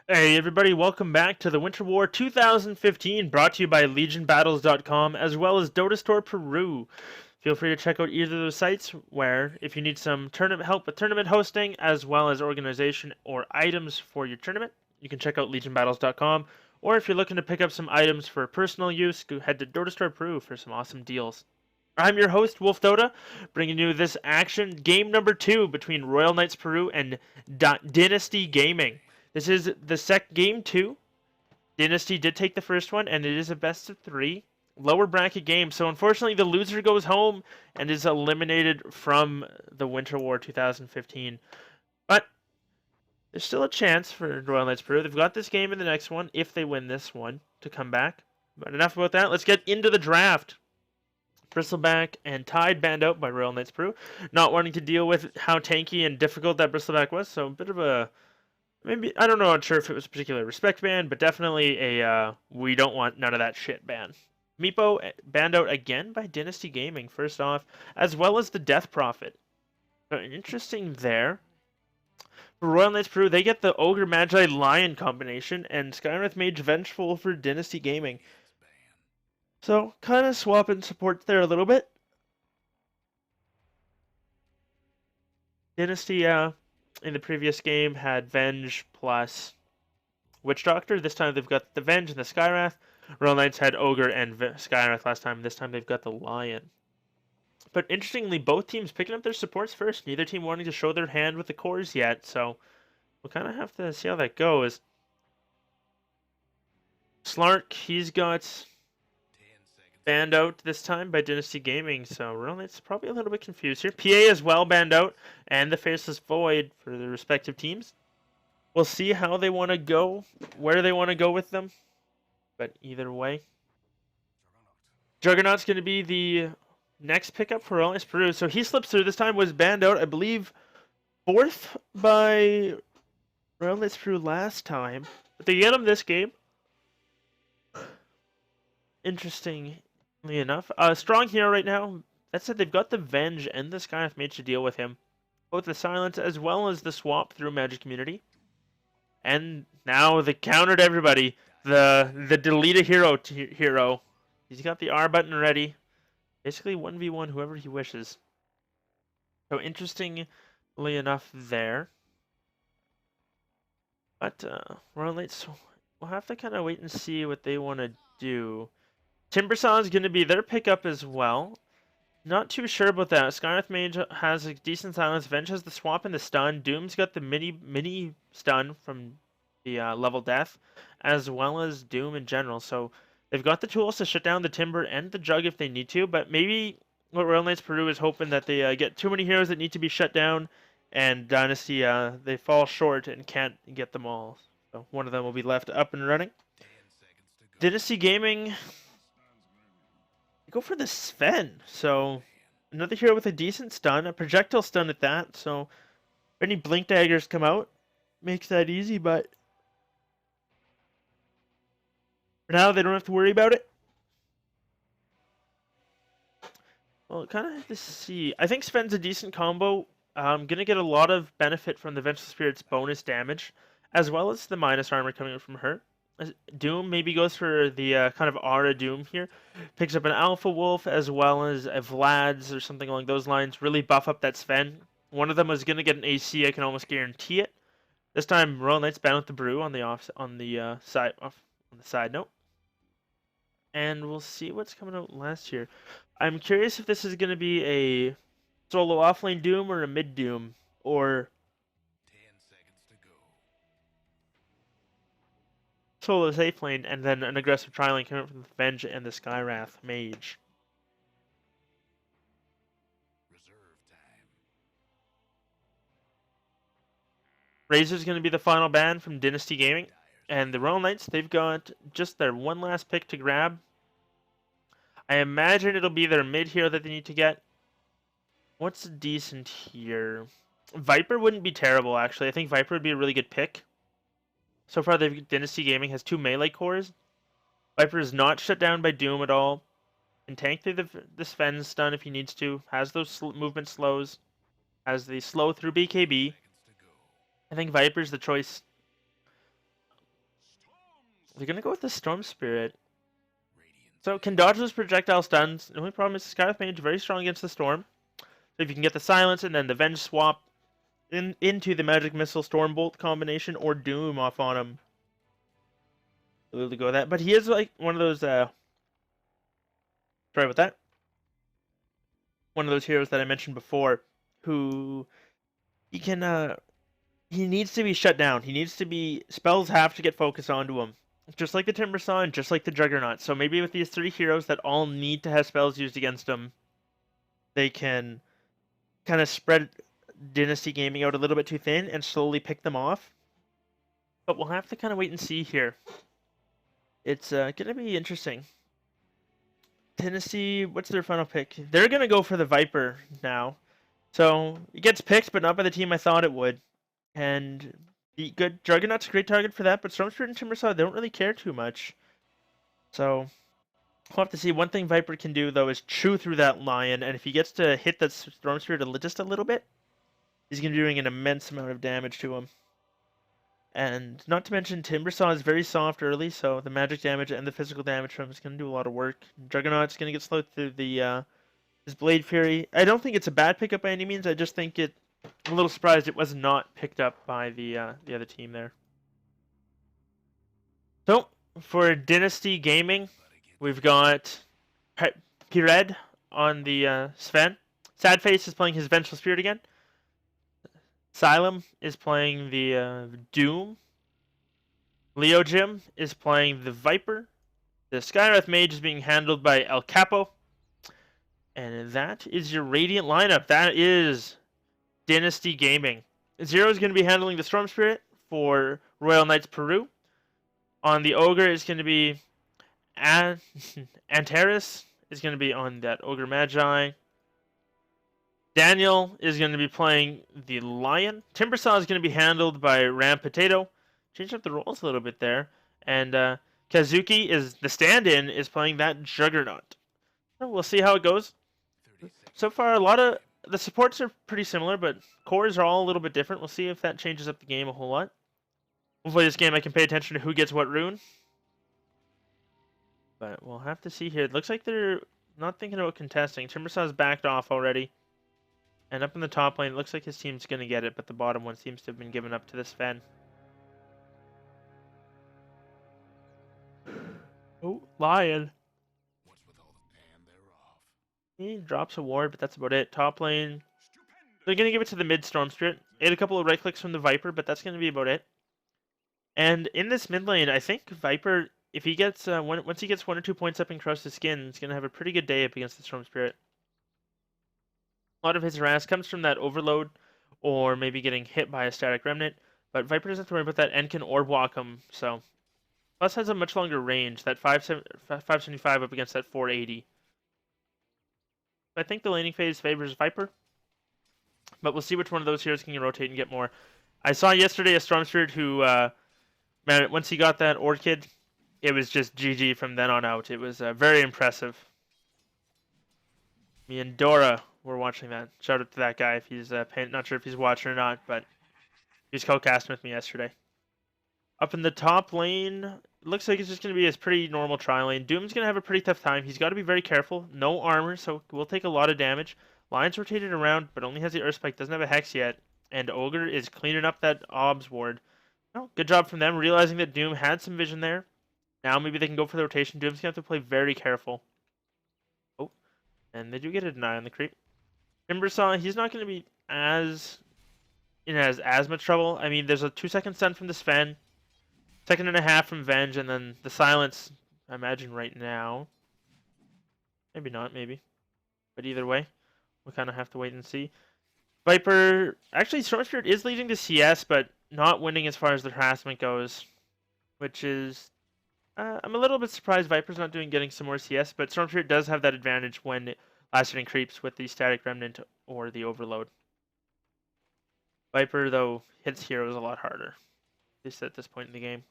Hey everybody, welcome back to the Winter War 2015, brought to you by LegionBattles.com as well as Dota Store Peru. Feel free to check out either of those sites where, if you need some tournament help with tournament hosting as well as organization or items for your tournament, you can check out LegionBattles.com. Or if you're looking to pick up some items for personal use, go head to Dota Store Peru for some awesome deals. I'm your host, Wolf Dota, bringing you this action game number 2 between Royal Knights Peru and Dinysty Gaming. This is the game 2. Dinysty did take the first one, and it is a best of 3 lower bracket game. So unfortunately, the loser goes home and is eliminated from the Winter War 2015. But there's still a chance for Royal Knights Peru. They've got this game in the next one if they win this one to come back. But enough about that. Let's get into the draft. Bristleback and Tide banned out by Royal Knights Peru, not wanting to deal with how tanky and difficult that Bristleback was. So a bit of a, maybe, I don't know, not sure if it was a particular respect ban, but definitely a we don't want none of that shit ban. Meepo banned out again by Dinysty Gaming, first off, as well as the Death Prophet. So interesting there. For Royal Knights Peru, they get the Ogre Magi Lion combination and Skywrath Mage Vengeful for Dinysty Gaming. So kind of swapping supports there a little bit. Dinysty, in the previous game, had Venge plus Witch Doctor. This time they've got the Venge and the Skywrath. Royal Knights had Ogre and Skywrath last time. This time they've got the Lion. But interestingly, both teams picking up their supports first. Neither team wanting to show their hand with the cores yet, so we'll kind of have to see how that goes. Slark, he's got banned out this time by Dinysty Gaming, so Royal Knights probably a little bit confused here. PA as well banned out, and the Faceless Void for the respective teams. We'll see how they want to go, where they want to go with them, but either way. Juggernaut's going to be the next pickup for Royal Knights Peru, so he slips through. This time was banned out, I believe, 4th by Royal Knights Peru last time, but they get him this game. Interestingly enough, strong hero right now. That said, they've got the Venge and the Skywrath Mage to deal with him. Both the silence as well as the swap through Magic Community. And now the counter to everybody. The delete a hero hero. He's got the R button ready. Basically 1v1 whoever he wishes. So interestingly enough there. But Royal Knights, we'll have to kind of wait and see what they want to do. Timbersaw is going to be their pickup as well. Not too sure about that. Skywrath Mage has a decent silence. Venge has the swap and the stun. Doom's got the mini stun from the level death, as well as Doom in general. So they've got the tools to shut down the Timber and the Jug if they need to. But maybe what Royal Knights Peru is hoping that they get too many heroes that need to be shut down, and Dynasty they fall short and can't get them all. So one of them will be left up and running. Dinysty Gaming go for the Sven. So another hero with a decent stun, a projectile stun at that. So if any blink daggers come out, makes that easy. But for now, they don't have to worry about it. Well, kind of have to see. I think Sven's a decent combo. I'm gonna get a lot of benefit from the Vengeful Spirit's bonus damage, as well as the minus armor coming from her. Doom maybe goes for the kind of aura Doom here. Picks up an Alpha Wolf as well as a Vlad's or something along those lines. Really buff up that Sven. One of them is going to get an AC. I can almost guarantee it. This time Royal Knights bound with the Brew on the side note. And we'll see what's coming out last year. I'm curious if this is going to be a solo offlane Doom or a mid Doom, or solo safe lane, and then an aggressive tri-lane coming from the Venge and the Skywrath Mage. Razor's going to be the final ban from Dinysty Gaming. And the Royal Knights, they've got just their one last pick to grab. I imagine it'll be their mid hero that they need to get. What's decent here? Viper wouldn't be terrible, actually. I think Viper would be a really good pick. So far, Dinysty Gaming has 2 melee cores. Viper is not shut down by Doom at all. Can tank through the Sven stun if he needs to. Has those movement slows. Has the slow through BKB. I think Viper's the choice. They're going to go with the Storm Spirit. So can dodge those projectile stuns. The only problem is Skywrath Mage very strong against the Storm. So if you can get the Silence and then the Venge swap into the Magic Missile Stormbolt combination or Doom off on him, we'll go with that. But he is like one of those, sorry about that. One of those heroes that I mentioned before, who he can, he needs to be shut down. He needs to be, spells have to get focused onto him. Just like the Timbersaw and just like the Juggernaut. So maybe with these 3 heroes that all need to have spells used against them, they can kind of spread Dynasty Gaming out a little bit too thin and slowly pick them off. But we'll have to kind of wait and see here. It's going to be interesting. Tennessee, what's their final pick? They're going to go for the Viper now. So it gets picked, but not by the team I thought it would. And the good Juggernaut's a great target for that, but Storm Spirit and Timbersaw, they don't really care too much. So we'll have to see. One thing Viper can do, though, is chew through that Lion, and if he gets to hit that Storm Spirit just a little bit, he's going to be doing an immense amount of damage to him. And not to mention, Timbersaw is very soft early, so the magic damage and the physical damage from him is going to do a lot of work. Juggernaut's going to get slowed through the his Blade Fury. I don't think it's a bad pickup by any means. I just think I'm a little surprised it was not picked up by the other team there. So for Dynasty Gaming, we've got Pired on the Sven. Sadface is playing his Vengeful Spirit again. Xylem is playing the Doom. Leo Jim is playing the Viper. The Skywrath Mage is being handled by El Capo. And that is your Radiant lineup. That is Dynasty Gaming. Zero is going to be handling the Storm Spirit for Royal Knights Peru. On the Ogre is going to be Antares is going to be on that Ogre Magi. Daniel is going to be playing the Lion. Timbersaw is going to be handled by Ram Potato. Changed up the roles a little bit there. And Kazuki is the stand-in, is playing that Juggernaut. So we'll see how it goes. So far, a lot of the supports are pretty similar, but cores are all a little bit different. We'll see if that changes up the game a whole lot. Hopefully this game I can pay attention to who gets what rune. But we'll have to see here. It looks like they're not thinking about contesting. Timbersaw's backed off already. And up in the top lane, it looks like his team's going to get it, but the bottom one seems to have been given up to this Sven. Oh, Lion. He drops a ward, but that's about it. Top lane, they're going to give it to the mid Storm Spirit. Ate a couple of right clicks from the Viper, but that's going to be about it. And in this mid lane, I think Viper, if he gets once he gets 1 or 2 points up in Crusted Skin, he's going to have a pretty good day up against the Storm Spirit. A lot of his harass comes from that overload, or maybe getting hit by a static remnant. But Viper doesn't have to worry about that and can orb walk him. So plus has a much longer range. That 575 up against that 480. I think the laning phase favors Viper. But we'll see which one of those heroes can rotate and get more. I saw yesterday a Storm Spirit who, man, once he got that Orchid, it was just GG from then on out. It was very impressive. Me and Dora were watching that. Shout out to that guy if he's not sure if he's watching or not, but he was co-casting with me yesterday. Up in the top lane, it looks like it's just going to be a pretty normal tri lane. Doom's going to have a pretty tough time. He's got to be very careful. No armor, so we'll take a lot of damage. Lion's rotated around, but only has the Earth Spike. Doesn't have a Hex yet. And Ogre is cleaning up that Obs ward. Well, good job from them, realizing that Doom had some vision there. Now maybe they can go for the rotation. Doom's going to have to play very careful. Oh, and they do get a deny on the creep. Timbersaw, he's not going to be as much trouble. I mean, there's a 2-second stun from the Sven. 2.5 from Venge, and then the silence, I imagine, right now. Maybe not, maybe. But either way, we'll kind of have to wait and see. Viper, actually, Storm Spirit is leading to CS, but not winning as far as the harassment goes. Which is, I'm a little bit surprised Viper's not getting some more CS, but Storm Spirit does have that advantage when last-hitting creeps with the Static Remnant or the Overload. Viper, though, hits heroes a lot harder, at least at this point in the game.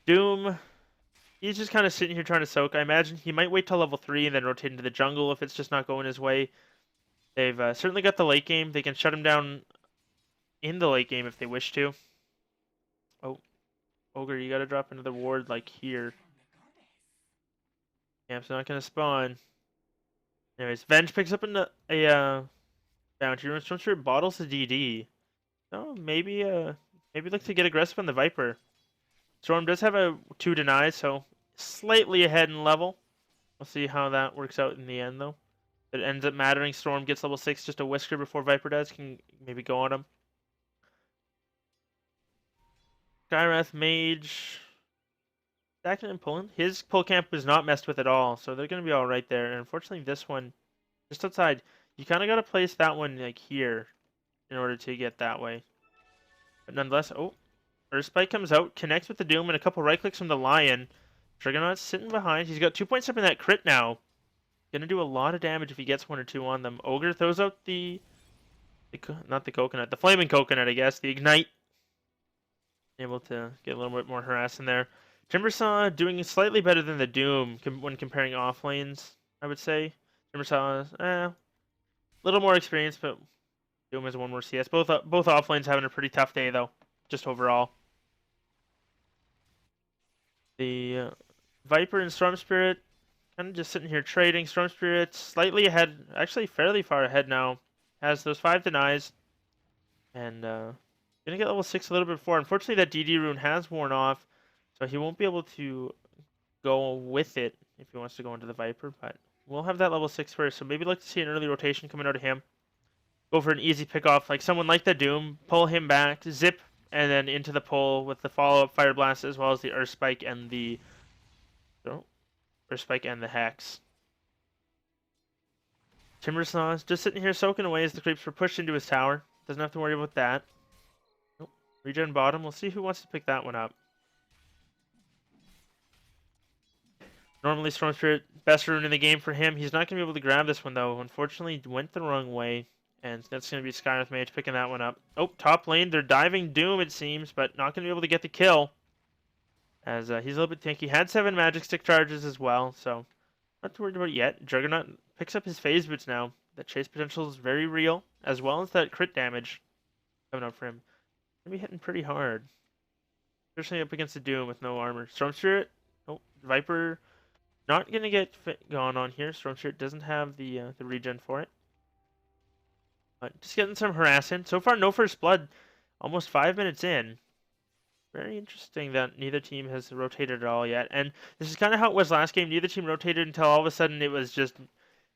Doom, he's just kind of sitting here trying to soak. I imagine he might wait till level 3 and then rotate into the jungle if it's just not going his way. They've certainly got the late game. They can shut him down in the late game if they wish to. Oh, Ogre, you gotta drop another ward like here. Camp's not gonna spawn. Anyways, Venge picks up a bounty rune. Storm Spirit bottles the DD. So maybe look to get aggressive on the Viper. Storm does have a 2 denies, so slightly ahead in level. We'll see how that works out in the end, though. If it ends up mattering, Storm gets level 6 just a whisker before Viper does. Can maybe go on him. Skywrath Mage. Stacking and pulling. His pull camp is not messed with at all, so they're going to be alright there. And unfortunately, this one, just outside, you kind of got to place that one like here in order to get that way. But nonetheless, Earth Spike comes out, connects with the Doom, and a couple right clicks from the Lion. Juggernaut's sitting behind. He's got 2 points up in that crit now. Gonna do a lot of damage if he gets 1 or 2 on them. Ogre throws out not the coconut, the flaming coconut, I guess, the ignite. Able to get a little bit more harass in there. Timbersaw doing slightly better than the Doom when comparing off lanes, I would say. Timbersaw is a little more experienced, but Doom has 1 more CS. Both off lanes having a pretty tough day, though, just overall. The Viper and Storm Spirit kind of just sitting here trading. Storm Spirit slightly ahead, actually fairly far ahead now. Has those 5 denies. And gonna get level 6 a little bit before. Unfortunately, that DD rune has worn off, so he won't be able to go with it if he wants to go into the Viper. But we'll have that level 6 first, so maybe like to see an early rotation coming out of him. Go for an easy pick off, like someone like the Doom, pull him back, zip, and then into the pull with the follow-up Fire Blast as well as the Earth Spike and the Hex. Timbersaw is just sitting here soaking away as the creeps were pushed into his tower. Doesn't have to worry about that. Nope. Regen bottom. We'll see who wants to pick that one up. Normally Storm Spirit, best rune in the game for him. He's not going to be able to grab this one though. Unfortunately, went the wrong way. And that's going to be Skywrath Mage picking that one up. Oh, top lane. They're diving Doom, it seems, but not going to be able to get the kill. As he's a little bit tanky. Had 7 magic stick charges as well, so not too worried about it yet. Juggernaut picks up his phase boots now. The chase potential is very real, as well as that crit damage coming up for him. Gonna be hitting pretty hard. Especially up against the Doom with no armor. Storm Spirit. Oh, Viper not going to get gone on here. Storm Spirit doesn't have the regen for it. But just getting some harassing. So far, no first blood. Almost 5 minutes in. Very interesting that neither team has rotated at all yet. And this is kind of how it was last game. Neither team rotated until all of a sudden it was just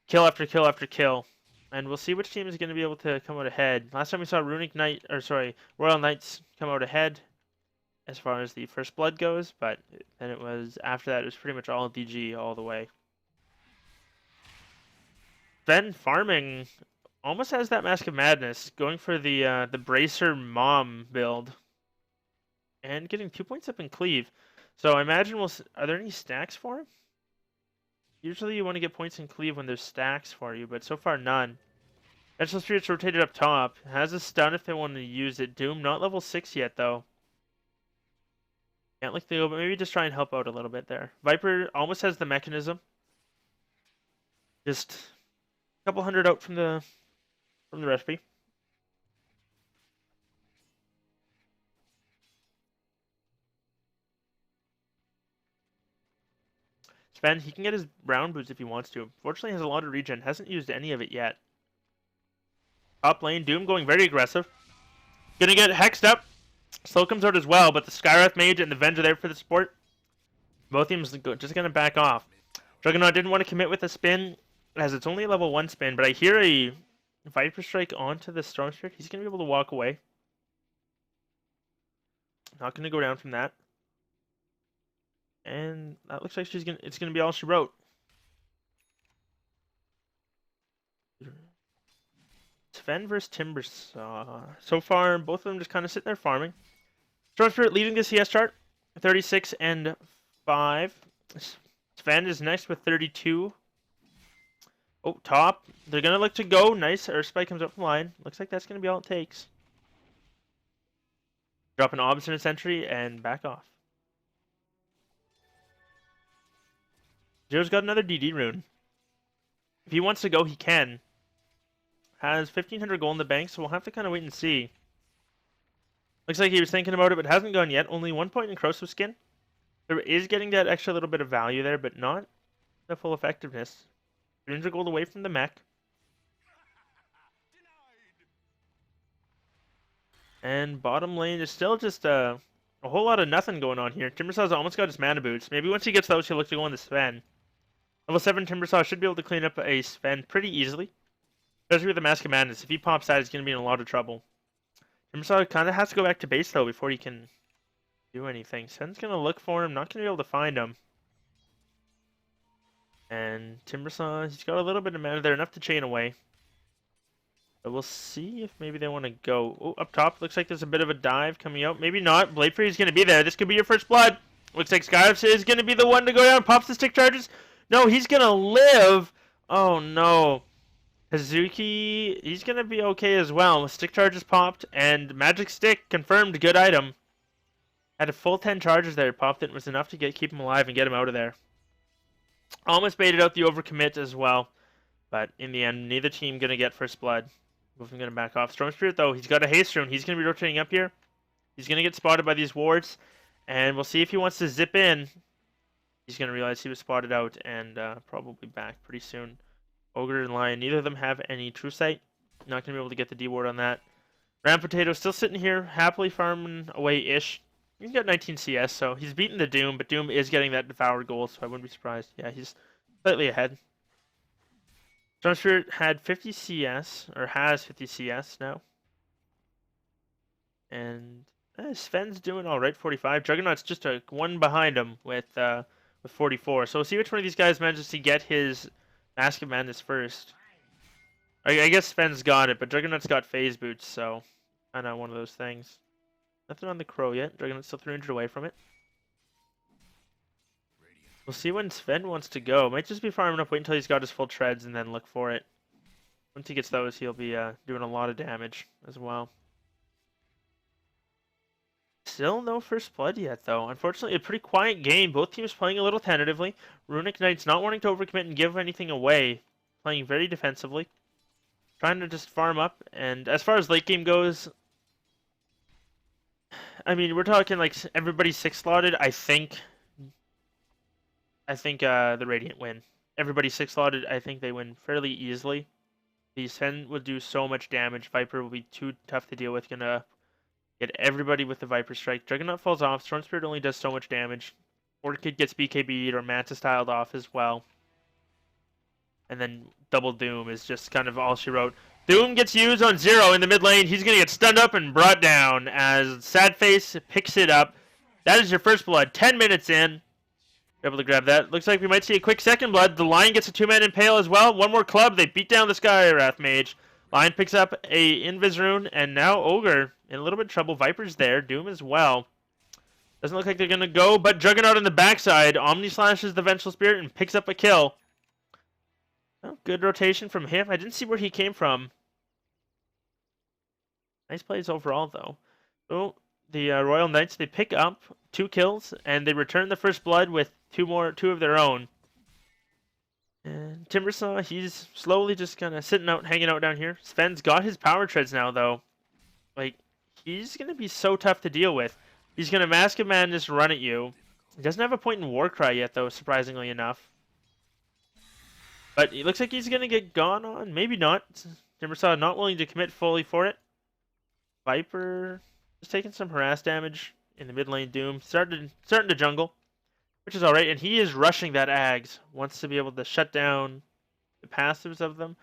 kill after kill after kill. And we'll see which team is going to be able to come out ahead. Last time we saw Royal Knights come out ahead as far as the first blood goes. But then it was, after that, it was pretty much all DG all the way. Then farming almost has that Mask of Madness, going for the Bracer Mom build. And getting 2 points up in cleave. So I imagine are there any stacks for him? Usually you want to get points in cleave when there's stacks for you, but so far none. Vengeful Spirit's rotated up top. Has a stun if they want to use it. Doom not level 6 yet though. Can't look to go, but maybe just try and help out a little bit there. Viper almost has the mechanism. Just a couple hundred out from the recipe. Sven, he can get his brown boots if he wants to. Fortunately, he has a lot of regen. Hasn't used any of it yet. Top lane, Doom going very aggressive. Gonna get hexed up. Slow comes out as well, but the Skywrath Mage and the Venge are there for the support. Both teams just gonna back off. Juggernaut didn't want to commit with a spin, as it's only a level 1 spin, but I hear a Viper Strike onto the Storm Spirit. He's gonna be able to walk away. Not gonna go down from that. And that looks like it's gonna be all she wrote. Sven versus Timbersaw. So far, both of them just kind of sitting there farming. Storm Spirit leading the CS chart, 36 and 5. Sven is next with 32. Oh, top. They're gonna look to go. Nice. Earth Spike comes up from line. Looks like that's gonna be all it takes. Drop an Obstinate Sentry and back off. Zero's got another DD rune. If he wants to go, he can. Has 1,500 gold in the bank, so we'll have to kind of wait and see. Looks like he was thinking about it, but hasn't gone yet. Only 1 point in corrosive skin. There is getting that extra little bit of value there, but not the full effectiveness. 300 gold away from the mech. And bottom lane is still just a whole lot of nothing going on here. Timbersaw's almost got his mana boots. Maybe once he gets those, he'll look to go on the Sven. Level 7 Timbersaw should be able to clean up a Sven pretty easily. Especially with the Mask of Madness. If he pops that, he's going to be in a lot of trouble. Timbersaw kind of has to go back to base, though, before he can do anything. Sven's going to look for him. Not going to be able to find him. And Timbersaw, he's got a little bit of mana there. Enough to chain away. But we'll see if maybe they want to go. Oh, up top. Looks like there's a bit of a dive coming out. Maybe not. Blade Free is going to be there. This could be your first blood. Looks like Skyrips is going to be the one to go down. Pops the stick charges. No, he's going to live. Oh, no. Hazuki, he's going to be okay as well. Stick charges popped, and Magic Stick confirmed. Good item. Had a full 10 charges there. Popped it. Was enough to keep him alive and get him out of there. Almost baited out the overcommit as well. But in the end, neither team going to get first blood. Both going to back off. Storm Spirit, though, he's got a haste rune. He's going to be rotating up here. He's going to get spotted by these wards. And we'll see if he wants to zip in. He's going to realize he was spotted out and probably back pretty soon. Ogre and Lion, neither of them have any True Sight. Not going to be able to get the D ward on that. Ram Potato still sitting here, happily farming away-ish. He's got 19 CS, so he's beaten the Doom, but Doom is getting that Devoured gold, so I wouldn't be surprised. Yeah, he's slightly ahead. Storm Spirit had 50 CS, or has 50 CS now. And Sven's doing alright, 45. Juggernaut's just a one behind him with 44. So we'll see which one of these guys manages to get his Mask of Madness first. I guess Sven's got it, but Juggernaut's got phase boots, so I know one of those things. Nothing on the Crow yet. Juggernaut's still 300 away from it. We'll see when Sven wants to go. Might just be farming up, wait until he's got his full treads, and then look for it. Once he gets those, he'll be doing a lot of damage as well. Still no first blood yet, though. Unfortunately, a pretty quiet game. Both teams playing a little tentatively. Runic Knights not wanting to overcommit and give anything away. Playing very defensively. Trying to just farm up. And as far as late game goes, I mean, we're talking like everybody's 6-slotted. I think the Radiant win. Everybody's 6-slotted. I think they win fairly easily. The Sven would do so much damage. Viper will be too tough to deal with. Gonna get everybody with the Viper Strike. Juggernaut falls off. Storm Spirit only does so much damage. Orchid gets BKB'd or Manta styled off as well. And then Double Doom is just kind of all she wrote. Doom gets used on Zero in the mid lane. He's going to get stunned up and brought down as Sadface picks it up. That is your first blood. 10 minutes in. Able to grab that. Looks like we might see a quick second blood. The Lion gets a 2-man impale as well. One more club. They beat down the Skywrath Mage. Lion picks up a Invis rune, and now Ogre in a little bit of trouble. Viper's there. Doom as well. Doesn't look like they're going to go, but Juggernaut on the backside. Omni slashes the Vengeful Spirit and picks up a kill. Oh, good rotation from him. I didn't see where he came from. Nice plays overall, though. So the Royal Knights, they pick up 2 kills, and they return the first blood with 2 of their own. And Timbersaw, he's slowly just kind of sitting out, hanging out down here. Sven's got his power treads now, though. Like, he's going to be so tough to deal with. He's going to Mask of Madness run at you. He doesn't have a point in Warcry yet, though, surprisingly enough. But it looks like he's going to get gone on. Maybe not. Timbersaw not willing to commit fully for it. Viper is taking some harass damage in the mid lane. Doom starting to jungle, which is alright. And he is rushing that Ags. Wants to be able to shut down the passives of them.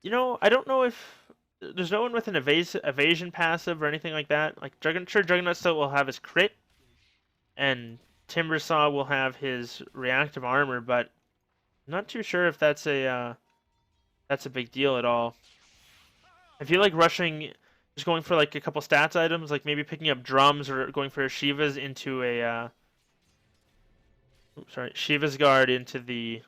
You know, I don't know if there's no one with an evasion passive or anything like that. Like Juggernaut still will have his crit, and Timbersaw will have his reactive armor, but I'm not too sure if that's a big deal at all. I feel like rushing, just going for like a couple stats items, like maybe picking up drums or going for a Shiva's into a Shiva's Guard into the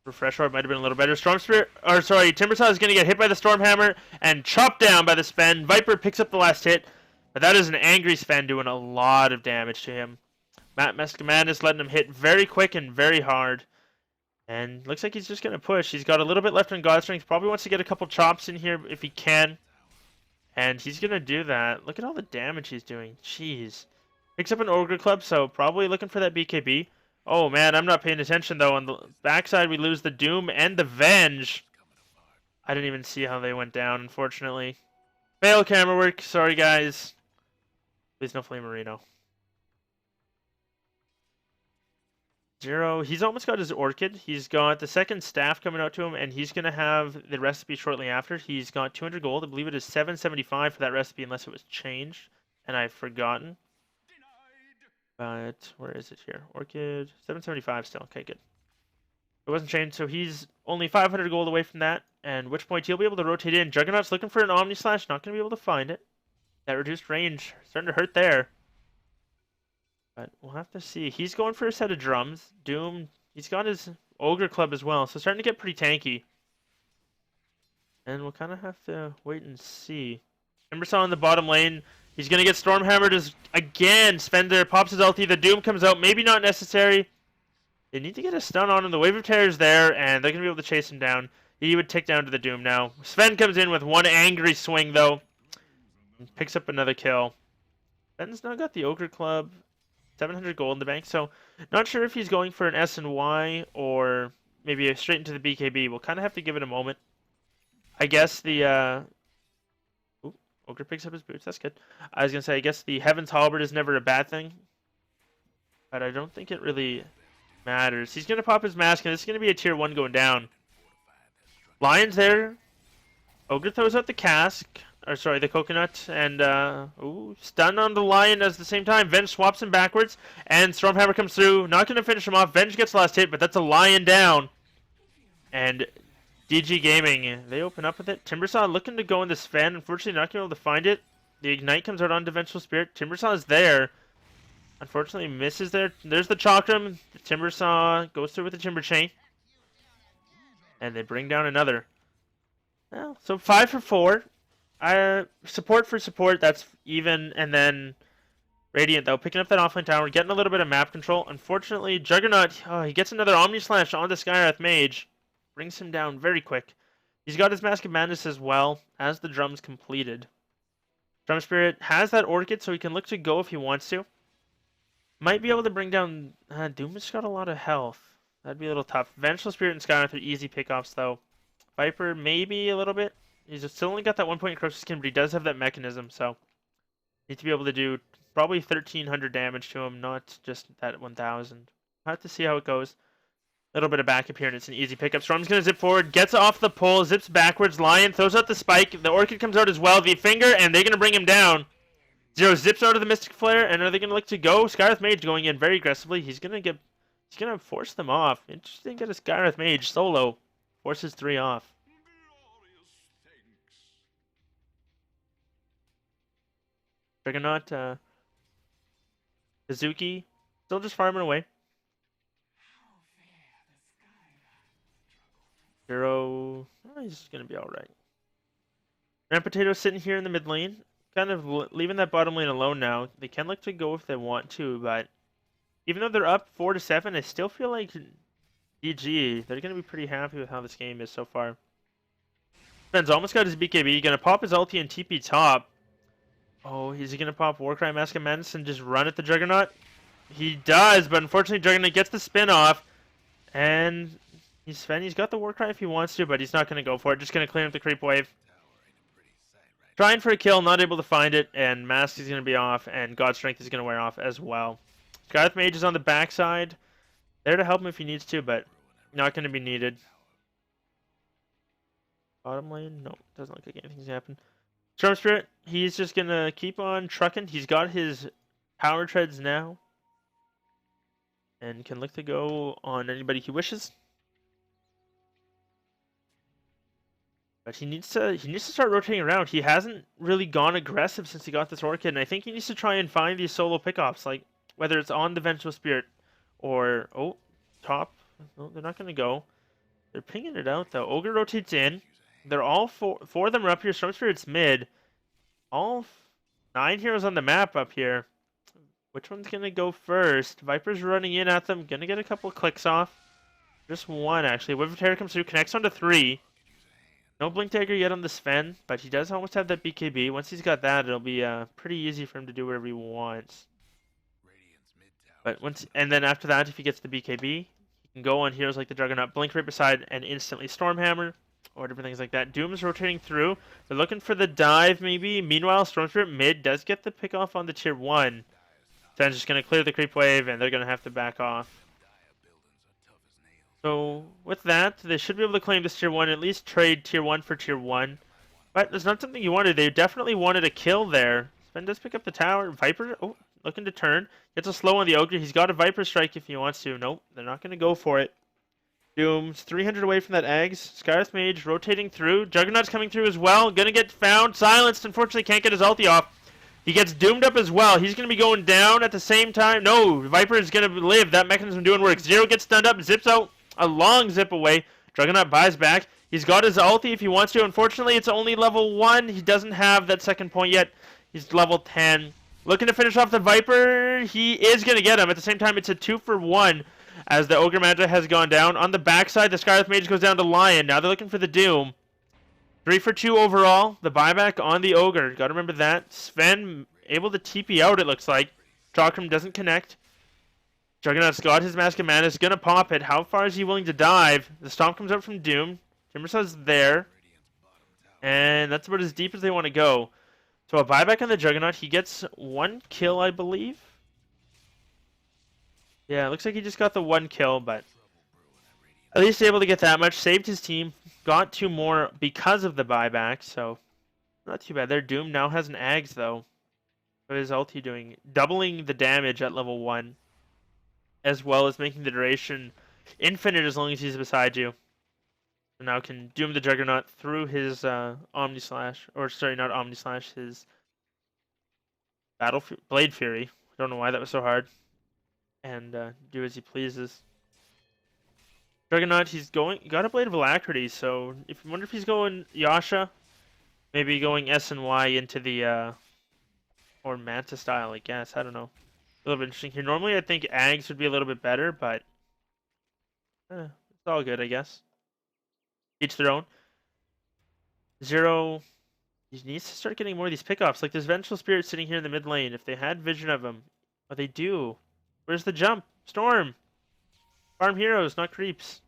Refresh Orb might have been a little better. Timbersaw is going to get hit by the Stormhammer and chopped down by the Sven. Viper picks up the last hit, but that is an angry Sven doing a lot of damage to him. Mask of Madness letting him hit very quick and very hard. And looks like he's just going to push. He's got a little bit left on God Strength. Probably wants to get a couple chops in here if he can. And he's going to do that. Look at all the damage he's doing. Jeez. Picks up an Ogre Club, so probably looking for that BKB. Oh man, I'm not paying attention though. On the backside, we lose the Doom and the Venge. I didn't even see how they went down, unfortunately. Fail camera work. Sorry, guys. Please no Flame Marino. Zero. He's almost got his Orchid. He's got the second staff coming out to him, and he's going to have the recipe shortly after. He's got 200 gold. I believe it is 775 for that recipe, unless it was changed, and I've forgotten. But where is it here? Orchid. 775 still. Okay, good. It wasn't changed, so he's only 500 gold away from that, and which point he'll be able to rotate in. Juggernaut's looking for an Omni Slash. Not going to be able to find it. That reduced range starting to hurt there. But we'll have to see. He's going for a set of drums. Doom, he's got his Ogre Club as well, so starting to get pretty tanky. And we'll kind of have to wait and see. Timbersaw in the bottom lane. He's going to get Stormhammered again. Spender pops his ulti. The Doom comes out. Maybe not necessary. They need to get a stun on him. The Wave of Terror is there, and they're going to be able to chase him down. He would tick down to the Doom now. Sven comes in with one angry swing, though. And picks up another kill. Sven's now got the Ogre Club. 700 gold in the bank, so not sure if he's going for an S and Y or maybe straight into the BKB. We'll kind of have to give it a moment. I guess the Ooh, Ogre picks up his boots. That's good. I was gonna say I guess the Heaven's Halberd is never a bad thing, but I don't think it really matters. He's gonna pop his mask, and it's gonna be a tier 1 going down. Lion's there. Ogre throws out the cask. Or sorry, the coconut, and ooh, stun on the lion at the same time. Venge swaps him backwards, and Stormhammer comes through. Not going to finish him off. Venge gets the last hit, but that's a lion down. And DG Gaming, they open up with it. Timbersaw looking to go in this Sven. Unfortunately, not going to be able to find it. The Ignite comes out on Vengeful Spirit. Timbersaw is there. Unfortunately, misses there. There's the Chakram. The Timbersaw goes through with the Timber Chain. And they bring down another. Well, so 5 for 4. Support for support, that's even, and then Radiant, though, picking up that offlane tower, getting a little bit of map control. Unfortunately, Juggernaut, he gets another Omni Slash on the Skywrath Mage, brings him down very quick. He's got his Mask of Madness as well, as the drums completed. Drum Spirit has that Orchid, so he can look to go if he wants to. Might be able to bring down, Doom has got a lot of health. That'd be a little tough. Vengeful Spirit and Skywrath are easy pickoffs, though. Viper, maybe a little bit. He's still only got that 1 point Corrosive Skin, but he does have that mechanism, so need to be able to do probably 1,300 damage to him, not just that 1,000. I'll have to see how it goes. A little bit of backup here, and it's an easy pickup. Storm's going to zip forward, gets off the pole, zips backwards. Lion throws out the spike. The Orchid comes out as well. The finger, and they're going to bring him down. Zero zips out of the Mystic Flare, and are they going to look to go? Skywrath Mage going in very aggressively. He's going to force them off. Interesting, get a Skywrath Mage solo. Forces 3 off. Juggernaut, Hazuki, still just farming away. Zero, he's gonna be alright. Ram Potato sitting here in the mid lane, kind of leaving that bottom lane alone now. They can look to go if they want to, but even though they're up 4-7, I still feel like DG, they're gonna be pretty happy with how this game is so far. Ben's almost got his BKB, gonna pop his ulti and TP top. Oh, is he going to pop Warcry, Mask of Madness, and just run at the Juggernaut? He does, but unfortunately Juggernaut gets the spin off. And he's got the Warcry if he wants to, but he's not going to go for it. Just going to clean up the creep wave. Trying for a kill, not able to find it, and Mask is going to be off, and God Strength is going to wear off as well. Skywrath Mage is on the backside. There to help him if he needs to, but not going to be needed. Bottom lane? No, doesn't look like anything's happened. Storm Spirit, he's just going to keep on trucking. He's got his power treads now. And can look to go on anybody he wishes. But he needs to start rotating around. He hasn't really gone aggressive since he got this Orchid. And I think he needs to try and find these solo pickoffs. Like, whether it's on the Vengeful Spirit or, oh, top. No, they're not going to go. They're pinging it out, though. Ogre rotates in. They're all four of them are up here. Storm Spirit's mid. All 9 heroes on the map up here. Which one's going to go first? Viper's running in at them. Going to get a couple clicks off. Just one, actually. Wave of Terror comes through. Connects onto 3. No Blink Dagger yet on the Sven, but he does almost have that BKB. Once he's got that, it'll be pretty easy for him to do whatever he wants. But and then after that, if he gets the BKB, he can go on heroes like the Juggernaut, blink right beside, and instantly Stormhammer, or different things like that. Doom's rotating through. They're looking for the dive, maybe. Meanwhile, Storm Spirit mid does get the pick off on the tier 1. Sven's just going to clear the creep wave, and they're going to have to back off. So with that, they should be able to claim this tier 1, at least trade tier 1 for tier 1. But that's not something you wanted. They definitely wanted a kill there. Sven does pick up the tower. Viper, oh, looking to turn. Gets a slow on the Ogre. He's got a Viper Strike if he wants to. Nope, they're not going to go for it. Doom's 300 away from that Eggs. Scarlet Mage rotating through. Juggernaut's coming through as well. Gonna get found. Silenced. Unfortunately, can't get his ulti off. He gets doomed up as well. He's going to be going down at the same time. No, Viper is going to live. That mechanism doing work. Zero gets stunned up. Zips out. A long zip away. Juggernaut buys back. He's got his ulti if he wants to. Unfortunately, it's only level 1. He doesn't have that second point yet. He's level 10. Looking to finish off the Viper. He is going to get him. At the same time, it's a 2-for-1 as the Ogre Magi has gone down. On the backside, the Scarlet Mage goes down to Lion. Now they're looking for the Doom. 3-for-2 overall. The buyback on the Ogre. Got to remember that. Sven able to TP out, it looks like. Chakram doesn't connect. Juggernaut's got his Mask of Mana. Is going to pop it. How far is he willing to dive? The Stomp comes out from Doom. Timbersaw's there. And that's about as deep as they want to go. So a buyback on the Juggernaut. He gets 1 kill, I believe. Yeah, it looks like he just got the 1 kill, but at least able to get that much. Saved his team. Got 2 more because of the buyback, so not too bad. Their Doom now has an Ags, though. What is ulti doing? Doubling the damage at level 1, as well as making the duration infinite as long as he's beside you. So now can Doom the Juggernaut through his Omni Slash, or sorry, not Omni Slash, his Blade Fury. I don't know why that was so hard. And do as he pleases. Juggernaut, he's got a Blade of Alacrity, so if you wonder if he's going Yasha, maybe going S and Y into the or Manta style, I guess. I don't know. A little bit interesting here. Normally, I think Ags would be a little bit better, but it's all good, I guess. Each their own. Zero. He needs to start getting more of these pickoffs. Like, there's Vengeful Spirit sitting here in the mid lane. If they had vision of him, but they do. Where's the jump? Storm. Farm heroes, not creeps.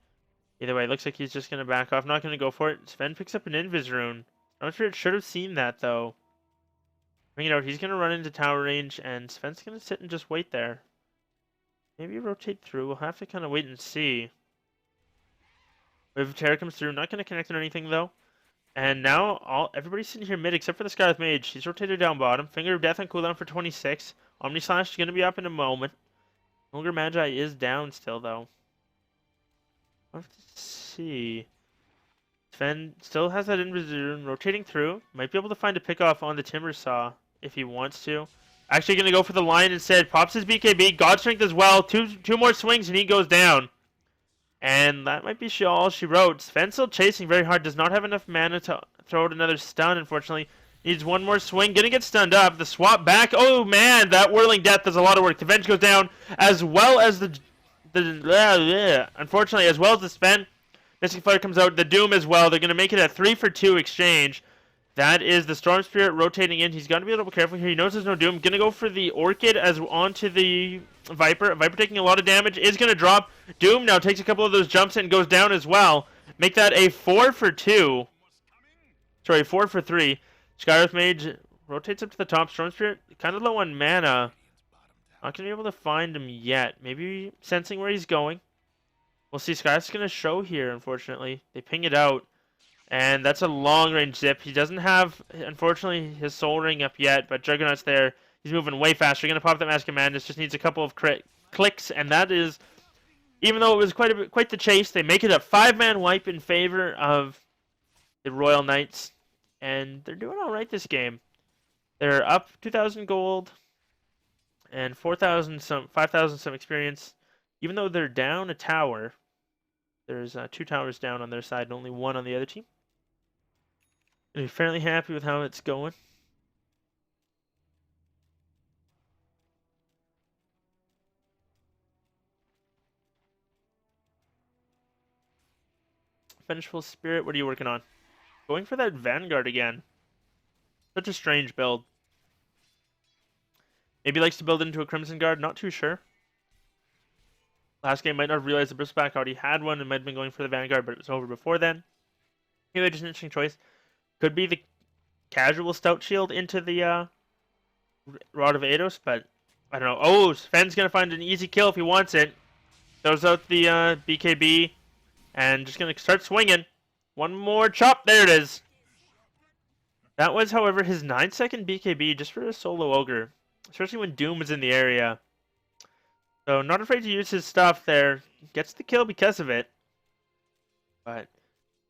Either way, it looks like he's just going to back off. Not going to go for it. Sven picks up an Invis rune. I'm not sure it should have seen that, though. Bring it out. He's going to run into tower range, and Sven's going to sit and just wait there. Maybe rotate through. We'll have to kind of wait and see. Wave of Terror comes through. Not going to connect on anything, though. And now everybody's sitting here mid except for the Scarlet Mage. He's rotated down bottom. Finger of Death on cooldown for 26. Omni Slash is going to be up in a moment. Ogre Magi is down still, though. I'll have to see. Sven still has that Invis rotating through. Might be able to find a pickoff on the Timbersaw if he wants to. Actually going to go for the Lion instead. Pops his BKB. God Strength as well. Two more swings and he goes down. And that might be all she wrote. Sven still chasing very hard. Does not have enough mana to throw out another stun, unfortunately. Needs one more swing. Gonna get stunned up. The swap back. Oh, man. That Whirling Death does a lot of work. The Venge goes down as well as unfortunately, as well as the Sven. Mystic Flare comes out. The Doom as well. They're going to make it a 3-for-2 exchange. That is the Storm Spirit rotating in. He's got to be a little careful here. He knows there's no Doom. Going to go for the Orchid as onto the Viper. Viper taking a lot of damage. Is going to drop. Doom now takes a couple of those jumps and goes down as well. Make that a 4-for-2. Sorry, 4-for-3. Scarlet Mage rotates up to the top. Storm Spirit kind of low on mana. Not going to be able to find him yet. Maybe sensing where he's going. We'll see. Sky's going to show here, unfortunately. They ping it out. And that's a long-range zip. He doesn't have, unfortunately, his Soul Ring up yet, but Juggernaut's there. He's moving way faster. Going to pop that Mask of Madness. Just needs a couple of clicks, and that is, even though it was quite the chase, they make it a 5-man wipe in favor of the Royal Knights. And they're doing all right this game. They're up 2,000 gold and 5,000 some experience. Even though they're down a tower, there's 2 towers down on their side and only 1 on the other team. And I'm fairly happy with how it's going. Vengeful Spirit, what are you working on? Going for that Vanguard again. Such a strange build. Maybe he likes to build into a Crimson Guard, not too sure. Last game might not have realized the Bristleback already had one and might have been going for the Vanguard, but it was over before then. Anyway, just an interesting choice. Could be the casual Stout Shield into the Rod of Ados, but I don't know. Oh, Sven's going to find an easy kill if he wants it. Throws out the BKB and just going to start swinging. One more chop. There it is. That was, however, his 9-second BKB just for a solo Ogre, especially when Doom was in the area. So not afraid to use his stuff there. Gets the kill because of it. But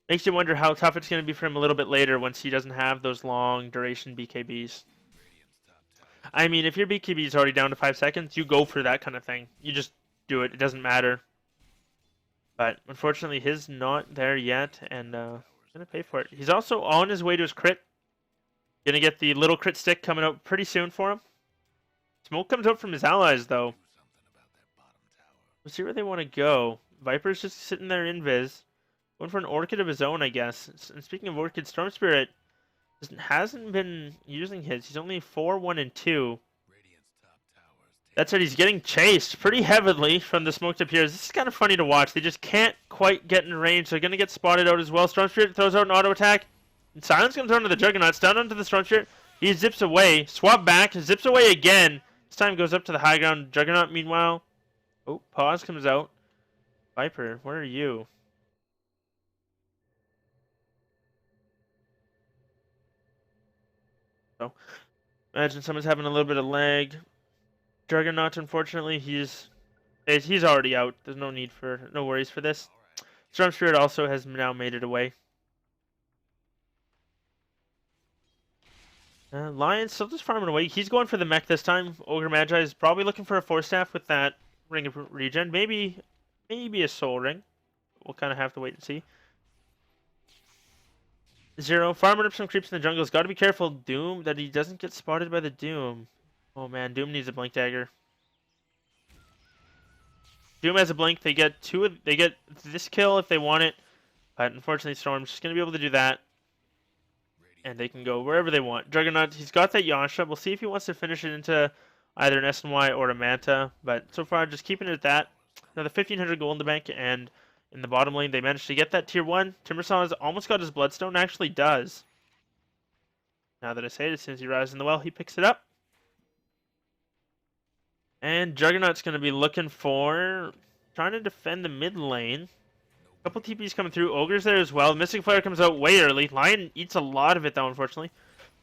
makes you wonder how tough it's going to be for him a little bit later once he doesn't have those long duration BKBs. I mean, if your BKB is already down to 5 seconds, you go for that kind of thing. You just do it. It doesn't matter. But unfortunately, his not there yet, and he's going to pay for it. He's also on his way to his crit. Going to get the little crit stick coming out pretty soon for him. Smoke comes out from his allies, though. We'll see where they want to go. Viper's just sitting there invis. Going for an Orchid of his own, I guess. And speaking of Orchid, Storm Spirit hasn't been using his. He's only 4, 1, and 2. That's right, he's getting chased pretty heavily from the smoked up here. This is kind of funny to watch. They just can't quite get in range. They're going to get spotted out as well. Storm Spirit throws out an auto attack. And Silence comes onto the Juggernaut. Stun onto the Storm Spirit. He zips away. Swap back. Zips away again. This time goes up to the high ground. Juggernaut, meanwhile. Oh, pause comes out. Viper, where are you? So, imagine someone's having a little bit of lag. Juggernaut, unfortunately, he's already out. There's no worries for this. Storm Spirit also has now made it away. Lion's still just farming away. He's going for the mech this time. Ogre Magi is probably looking for a Force Staff with that Ring of Regen. Maybe a Soul Ring. We'll kind of have to wait and see. Zero. Farming up some creeps in the jungle. He's got to be careful, Doom, that he doesn't get spotted by the Doom. Oh man, Doom needs a Blink Dagger. Doom has a Blink. They get this kill if they want it. But unfortunately, Storm's just going to be able to do that. And they can go wherever they want. Juggernaut, he's got that Yasha. We'll see if he wants to finish it into either an SNY or a Manta. But so far, just keeping it at that. Another 1,500 gold in the bank. And in the bottom lane, they managed to get that tier 1. Timbersaw has almost got his Bloodstone. Actually does. Now that I say it, as soon as he rises in the well, he picks it up. And Juggernaut's going to be looking for... trying to defend the mid lane. Couple TPs coming through. Ogre's there as well. Mystic Flare comes out way early. Lion eats a lot of it, though, unfortunately.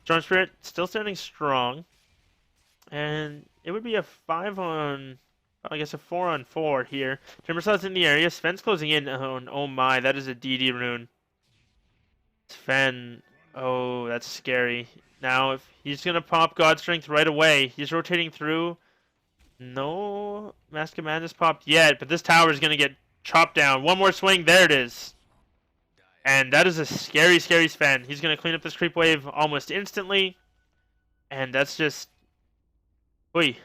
Storm Spirit still standing strong. And it would be a 4-on-4 here. Timbersaw's in the area. Sven's closing in. Oh my, that is a DD rune. Sven. Oh, that's scary. Now, if he's going to pop God Strength right away, he's rotating through. No Mask of Madness popped yet, but this tower is going to get chopped down. One more swing. There it is. And that is a scary, scary Sven. He's going to clean up this creep wave almost instantly. And that's just... Oy.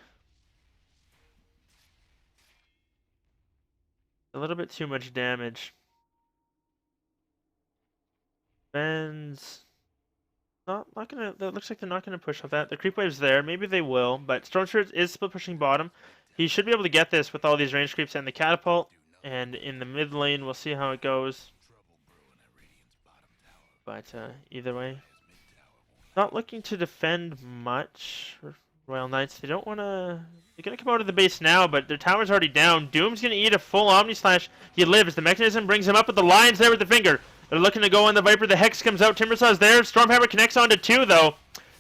A little bit too much damage. Sven's... Not gonna... That looks like they're not going to push off that. The creep wave's there. Maybe they will. But Storm Spirit is split pushing bottom. He should be able to get this with all these range creeps and the catapult. And in the mid lane, we'll see how it goes. But either way, not looking to defend much. Royal Knights, they don't want to... They're going to come out of the base now, but their tower's already down. Doom's going to eat a full Omni Slash. He lives. The mechanism brings him up with the Lions there with the finger. They're looking to go on the Viper. The Hex comes out. Timbersaw's there. Stormhammer connects onto 2, though.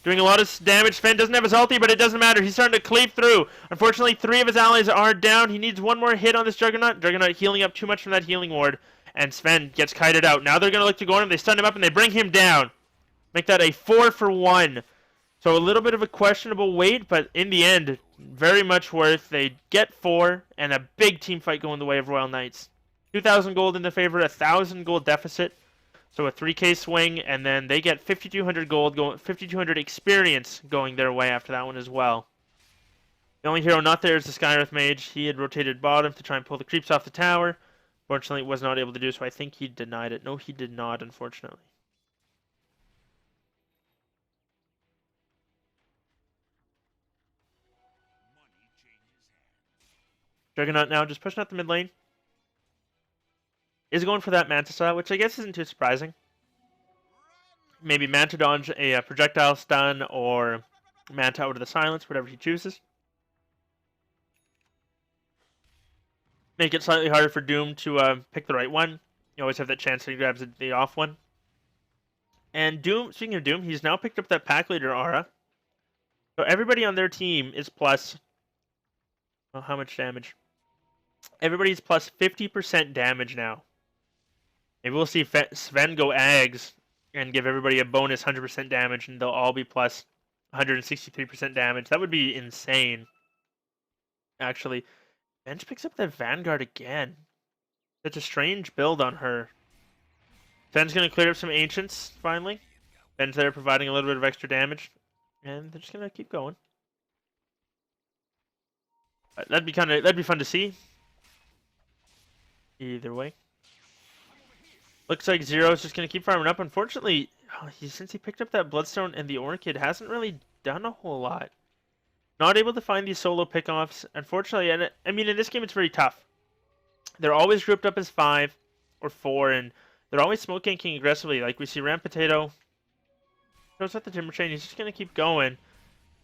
Doing a lot of damage. Sven doesn't have his ulti, but it doesn't matter. He's starting to cleave through. Unfortunately, 3 of his allies are down. He needs one more hit on this Juggernaut. Juggernaut healing up too much from that healing ward. And Sven gets kited out. Now they're going to look to go on him. They stun him up and they bring him down. Make that a 4-for-1. So a little bit of a questionable wait, but in the end, very much worth. They get 4 and a big team fight going the way of Royal Knights. 2,000 gold in the favor, 1,000 gold deficit. So a 3k swing, and then they get 5,200 gold, 5,200 experience going their way after that one as well. The only hero not there is the Skyreth Mage. He had rotated bottom to try and pull the creeps off the tower. Fortunately, was not able to do so. I think he denied it. No, he did not, unfortunately. Juggernaut now just pushing out the mid lane. Is going for that Manta style, which I guess isn't too surprising. Maybe Manta dodge a projectile stun or Manta out of the silence, whatever he chooses. Make it slightly harder for Doom to pick the right one. You always have that chance that he grabs the off one. And Doom, speaking of Doom, he's now picked up that pack leader aura. So everybody on their team is plus... Well, how much damage? Everybody's plus 50% damage now. Maybe we'll see Sven go Ags and give everybody a bonus 100% damage, and they'll all be plus 163% damage. That would be insane. Actually, Bench picks up that Vanguard again. Such a strange build on her. Sven's going to clear up some Ancients, finally. Ben's there providing a little bit of extra damage. And they're just going to keep going. That'd be fun to see. Either way. Looks like Zero's just going to keep farming up. Unfortunately, since he picked up that Bloodstone and the Orchid, hasn't really done a whole lot. Not able to find these solo pickoffs. Unfortunately, and I mean, in this game, it's very tough. They're always grouped up as 5 or 4, and they're always smoke ganking aggressively. Like we see Ram Potato throws out the Timber Chain. He's just going to keep going.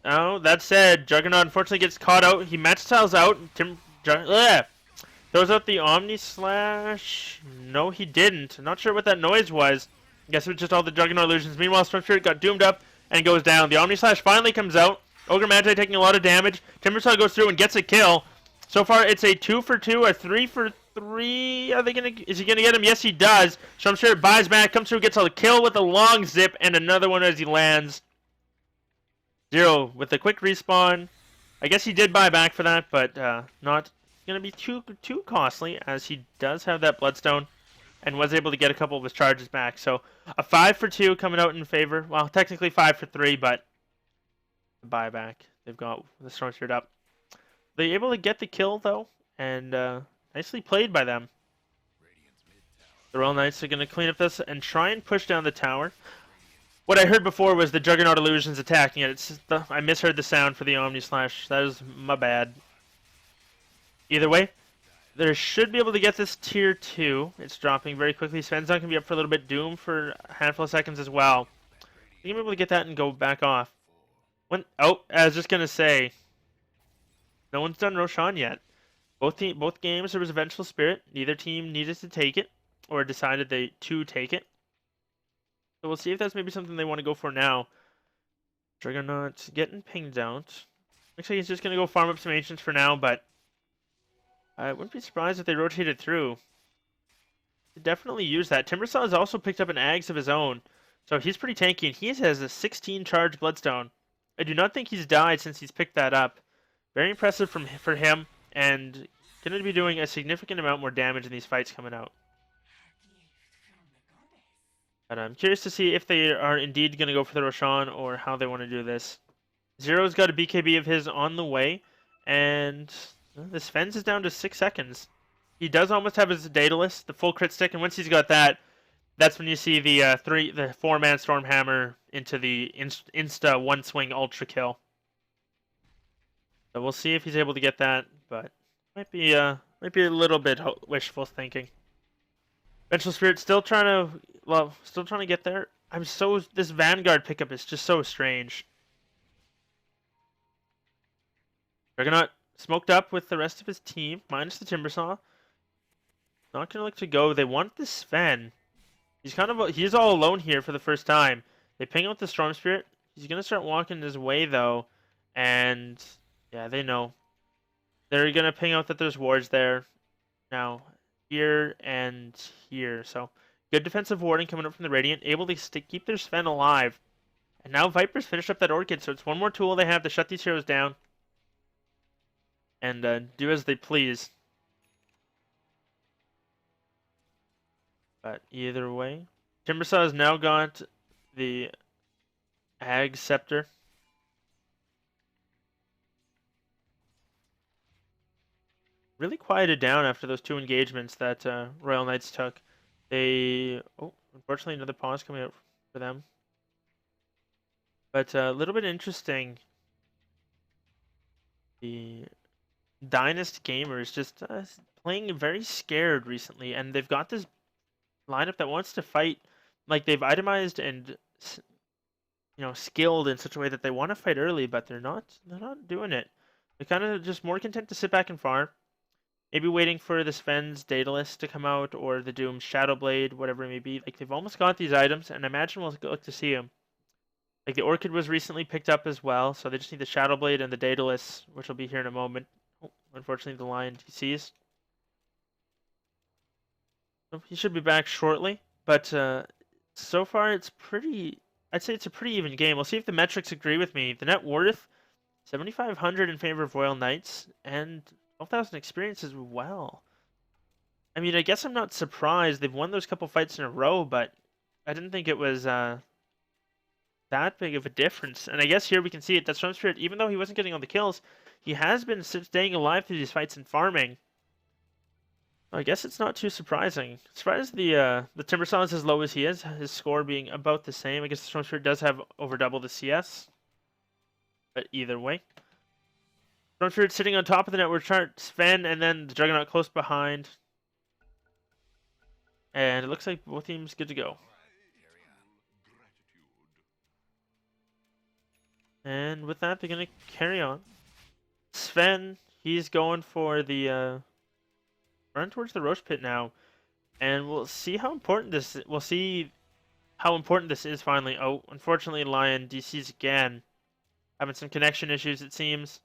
Oh, that said, Juggernaut unfortunately gets caught out. He match styles out. Throws out the Omni Slash. No, he didn't. I'm not sure what that noise was. I guess it was just all the Juggernaut illusions. Meanwhile, Storm Spirit got doomed up and goes down. The Omni Slash finally comes out. Ogre Magi taking a lot of damage. Timbersaw goes through and gets a kill. So far, it's a 2 for 2, a 3 for 3. Is he gonna get him? Yes, he does. Storm Spirit buys back, comes through, gets a kill with a long zip, and another one as he lands. Zero with a quick respawn. I guess he did buy back for that, but not going to be too costly, as he does have that Bloodstone and was able to get a couple of his charges back. So a 5 for 2 coming out in favor. Well, technically 5 for 3, but buyback. They've got the Storm Spirit up. They're able to get the kill, though, and nicely played by them. The Royal Knights are going to clean up this and try and push down the tower. What I heard before was the Juggernaut illusions attacking it. I misheard the sound for the Omni Slash. That is my bad. Either way, they should be able to get this tier 2. It's dropping very quickly. Sven's not going to be up for a little bit. Doom for a handful of seconds as well. You're going to be able to get that and go back off. I was just going to say, no one's done Roshan yet. Both games there was a Vengeful Spirit. Neither team needed to take it or decided to take it. So we'll see if that's maybe something they want to go for now. Juggernaut getting pinged out. Looks like he's just going to go farm up some Ancients for now, but I wouldn't be surprised if they rotated through. They definitely use that. Timbersaw has also picked up an Ags of his own, so he's pretty tanky, and he has a 16 charge Bloodstone. I do not think he's died since he's picked that up. Very impressive for him, and going to be doing a significant amount more damage in these fights coming out. But I'm curious to see if they are indeed going to go for the Roshan or how they want to do this. Zero's got a BKB of his on the way, and this Sven's is down to 6 seconds. He does almost have his Daedalus, the full crit stick, and once he's got that, that's when you see the 4-man Stormhammer into the insta one swing ultra kill. So we'll see if he's able to get that, but might be a little bit wishful thinking. Vengeful Spirit still trying to get there. This Vanguard pickup is just so strange. Juggernaut smoked up with the rest of his team, minus the Timbersaw. Not gonna look to go. They want this Sven. He's all alone here for the first time. They ping out the Storm Spirit. He's gonna start walking his way though, and yeah, they know. They're gonna ping out that there's wards there now. Here and here. So good defensive warding coming up from the Radiant, able to keep their Sven alive. And now Vipers finish up that Orchid, so it's one more tool they have to shut these heroes down and do as they please. But either way, Timbersaw has now got the Ag Scepter. Really quieted down after those 2 engagements that Royal Knights took. Unfortunately another pause coming out for them. But a little bit interesting. The Dynasty gamers just playing very scared recently, and they've got this lineup that wants to fight. Like they've itemized and skilled in such a way that they want to fight early, but they're not. They're not doing it. They're kind of just more content to sit back and farm. Maybe waiting for the Sven's Daedalus to come out or the Doom Shadowblade, whatever it may be. Like they've almost got these items, and I imagine we'll look to see them. Like the Orchid was recently picked up as well, so they just need the Shadowblade and the Daedalus, which will be here in a moment. Oh, unfortunately, the Lion TCs. So he should be back shortly, but so far it's pretty. I'd say it's a pretty even game. We'll see if the metrics agree with me. The net worth 7,500 in favor of Royal Knights and 12,000 experience as well. I mean, I guess I'm not surprised. They've won those couple fights in a row, but I didn't think it was that big of a difference. And I guess here we can see it that Storm Spirit, even though he wasn't getting all the kills, he has been staying alive through these fights and farming. I guess it's not too surprising. Surprised the Timbersaw is as low as he is, his score being about the same. I guess the Storm Spirit does have over double the CS, but either way. Storm Spirit sitting on top of the network chart, Sven, and then the Juggernaut close behind. And it looks like both teams good to go. And with that, they're going to carry on. Sven, he's going for the run towards the Roche Pit now. And we'll see how important this is. We'll see how important this is finally. Oh, unfortunately, Lion DCs again. Having some connection issues, it seems.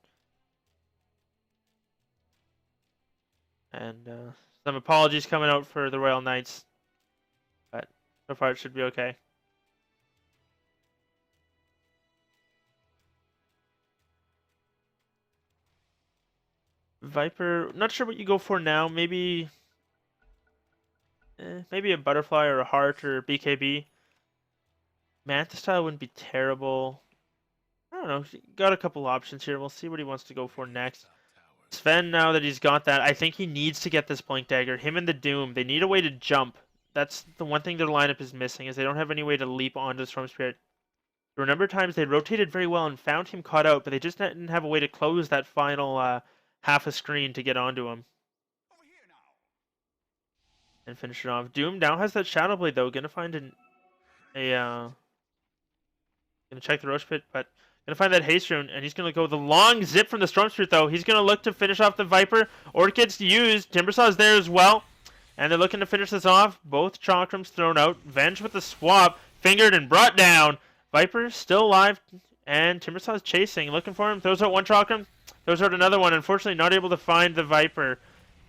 And some apologies coming out for the Royal Knights. But so far it should be okay. Viper, not sure what you go for now. Maybe maybe a butterfly or a heart or BKB. Manta style wouldn't be terrible. I don't know. Got a couple options here. We'll see what he wants to go for next. Sven, now that he's got that, I think he needs to get this Blink Dagger. Him and the Doom, they need a way to jump. That's the one thing their lineup is missing, is they don't have any way to leap onto the Storm Spirit. There were a number of times they rotated very well and found him caught out, but they just didn't have a way to close that final half a screen to get onto him. And finish it off. Doom now has that Shadow Blade though. Gonna find gonna check the Roche Pit, but gonna find that haste rune, and he's gonna go the long zip from the Storm Spirit though. He's gonna look to finish off the Viper. Orchid's used. Timbersaw's there as well. And they're looking to finish this off. Both Chakrams thrown out. Venge with the swap. Fingered and brought down. Viper still alive. And Timbersaw's chasing. Looking for him. Throws out one Chakram. Throws out another one. Unfortunately, not able to find the Viper.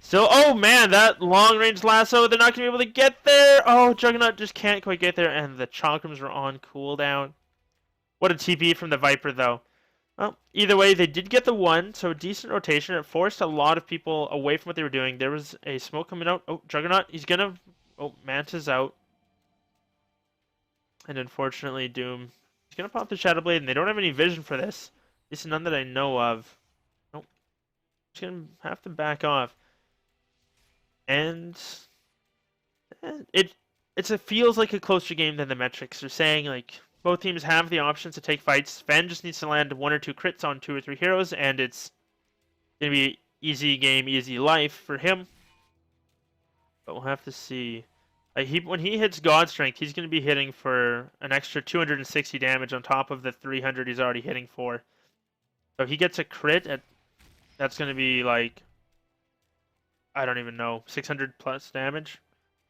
Still, oh man, that long-range lasso, they're not going to be able to get there. Oh, Juggernaut just can't quite get there, and the Chakrams are on cooldown. What a TP from the Viper, though. Well, either way, they did get the one, so decent rotation. It forced a lot of people away from what they were doing. There was a smoke coming out. Oh, Juggernaut, he's going to... Oh, Manta's out. And unfortunately, Doom, he's going to pop the Shadow Blade, and they don't have any vision for this. At least none that I know of. Nope. Just going to have to back off. And it feels like a closer game than the metrics are saying. Like both teams have the options to take fights. Sven just needs to land 1 or 2 crits on 2 or 3 heroes, and it's gonna be easy game, easy life for him. But we'll have to see. Like when he hits God Strength, he's gonna be hitting for an extra 260 damage on top of the 300 he's already hitting for. So if he gets a crit, that's gonna be like, I don't even know, 600 plus damage.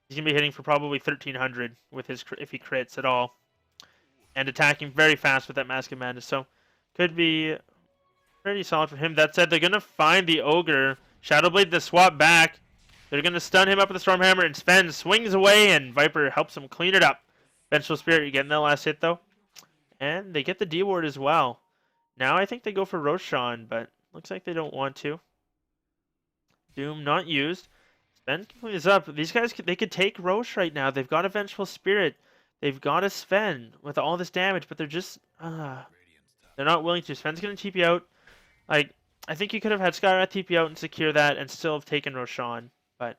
He's gonna be hitting for probably 1300 with his if he crits at all, and attacking very fast with that Mask of Madness. So could be pretty solid for him. That said, they're gonna find the Ogre. Shadowblade to swap back. They're gonna stun him up with the Stormhammer, and Sven swings away, and Viper helps him clean it up. Vengeful Spirit, you're getting that last hit though, and they get the D ward as well. Now I think they go for Roshan, but looks like they don't want to. Doom not used. Sven can clean this up. These guys, they could take Roche right now. They've got a Vengeful Spirit. They've got a Sven with all this damage, but they're just... they're not willing to. Sven's going to TP out. Like, I think you could have had Skywrath TP out and secure that and still have taken Roshan, but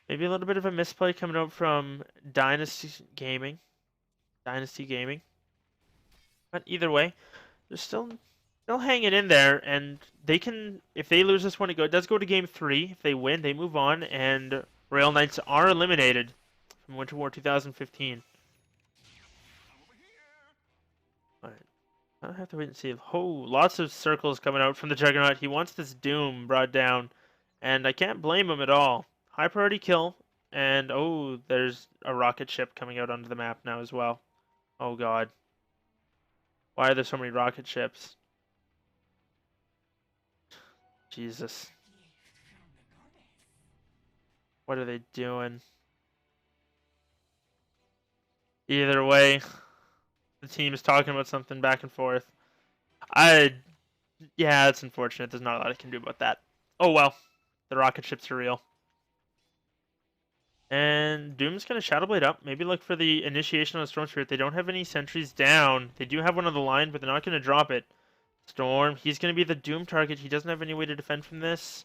maybe a little bit of a misplay coming out from Dynasty Gaming. But either way, there's still still hanging in there, and they can, if they lose this one, it does go to game 3. If they win, they move on, and Royal Knights are eliminated from Winter War 2015. Alright, I'll have to wait and see. Oh, lots of circles coming out from the Juggernaut. He wants this Doom brought down, and I can't blame him at all. High priority kill, and oh, there's a rocket ship coming out onto the map now as well. Oh god. Why are there so many rocket ships? Jesus. What are they doing? Either way, the team is talking about something back and forth. Yeah, it's unfortunate. There's not a lot I can do about that. Oh well, the rocket ships are real. And Doom's gonna Shadow Blade up. Maybe look for the initiation on Storm Spirit. They don't have any sentries down. They do have one on the line, but they're not gonna drop it. Storm, he's gonna be the Doom target. He doesn't have any way to defend from this.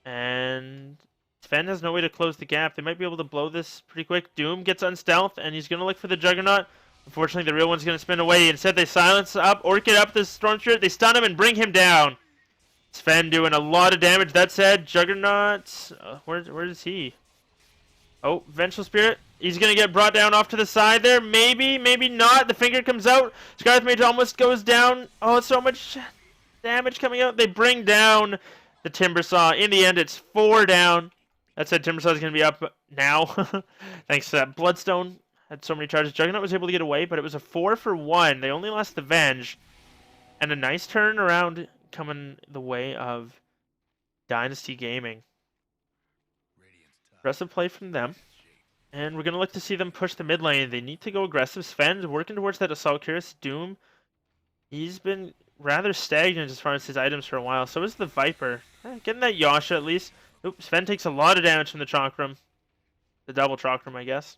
And Sven has no way to close the gap. They might be able to blow this pretty quick. Doom gets unstealth, and he's gonna look for the Juggernaut. Unfortunately, the real one's gonna spin away. Instead, they silence up, Orchid up the Storm Spirit. They stun him and bring him down. Sven doing a lot of damage. That said, Juggernaut, where is he? Oh, Vengeful Spirit. He's going to get brought down off to the side there. Maybe, maybe not. The finger comes out. Scarlet Mage almost goes down. Oh, so much damage coming out. They bring down the Timbersaw. In the end, it's 4 down. That said, Timbersaw is going to be up now. Thanks to that. Bloodstone had so many charges. Juggernaut was able to get away, but it was a 4-for-1. They only lost the Venge. And a nice turn around coming the way of Dinysty Gaming. Aggressive play from them. And we're going to look to see them push the mid lane. They need to go aggressive. Sven's working towards that Assault Cuirass. Doom, he's been rather stagnant as far as his items for a while. So is the Viper. Getting that Yasha at least. Oops, Sven takes a lot of damage from the Chakram. The double Chakram, I guess.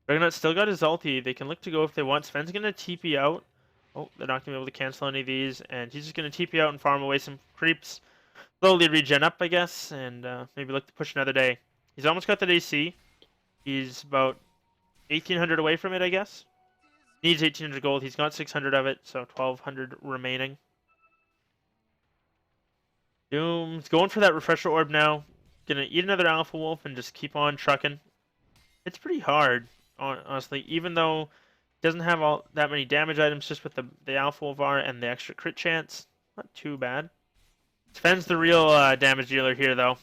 Juggernaut still got his ulti. They can look to go if they want. Sven's going to TP out. Oh, they're not going to be able to cancel any of these. And he's just going to TP out and farm away some creeps. Slowly regen up, I guess, and maybe look to push another day. He's almost got that AC. He's about 1,800 away from it, I guess. Needs 1,800 gold. He's got 600 of it, so 1,200 remaining. Doom's going for that Refresher Orb now. Gonna eat another Alpha Wolf and just keep on trucking. It's pretty hard, honestly, even though he doesn't have all that many damage items just with the Alpha Wolf R and the extra crit chance. Not too bad. Sven's the real damage dealer here, though.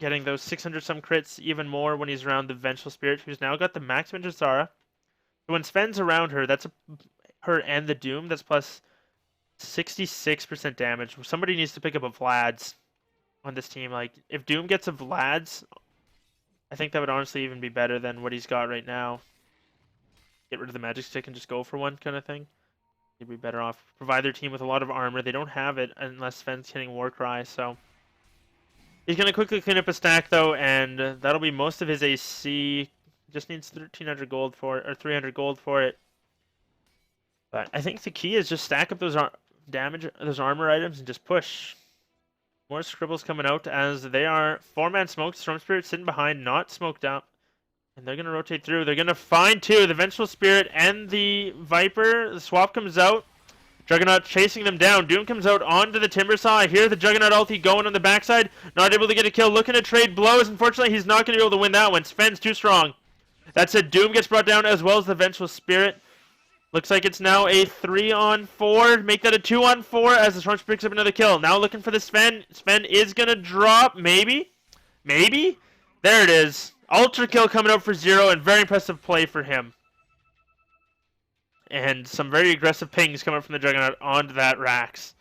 Getting those 600-some crits, even more when he's around the Vengeful Spirit, who's now got the max Vengeance Zara. So when Sven's around her, that's her and the Doom, that's plus 66% damage. Somebody needs to pick up a Vlad's on this team. Like, if Doom gets a Vlad's, I think that would honestly even be better than what he's got right now. Get rid of the Magic Stick and just go for one kind of thing. They'd be better off. Provide their team with a lot of armor. They don't have it unless Sven's hitting Warcry, so... He's going to quickly clean up a stack, though, and that'll be most of his AC. Just needs 1,300 gold for it, or 300 gold for it. But I think the key is just stack up those those armor items and just push. More scribbles coming out as they are 4-man smoked. Storm Spirit sitting behind, not smoked up. And they're going to rotate through. They're going to find two, the Vengeful Spirit and the Viper. The swap comes out. Juggernaut chasing them down. Doom comes out onto the Timbersaw. I hear the Juggernaut ulti going on the backside. Not able to get a kill. Looking to trade blows. Unfortunately, he's not going to be able to win that one. Sven's too strong. That said, Doom gets brought down as well as the Vengeful Spirit. Looks like it's now a 3-on-4. Make that a 2-on-4 as the Storm picks up another kill. Now looking for the Sven. Sven is going to drop. Maybe. Maybe. There it is. Ultra kill coming out for 0 and very impressive play for him. And some very aggressive pings coming from the Juggernaut onto that Rax.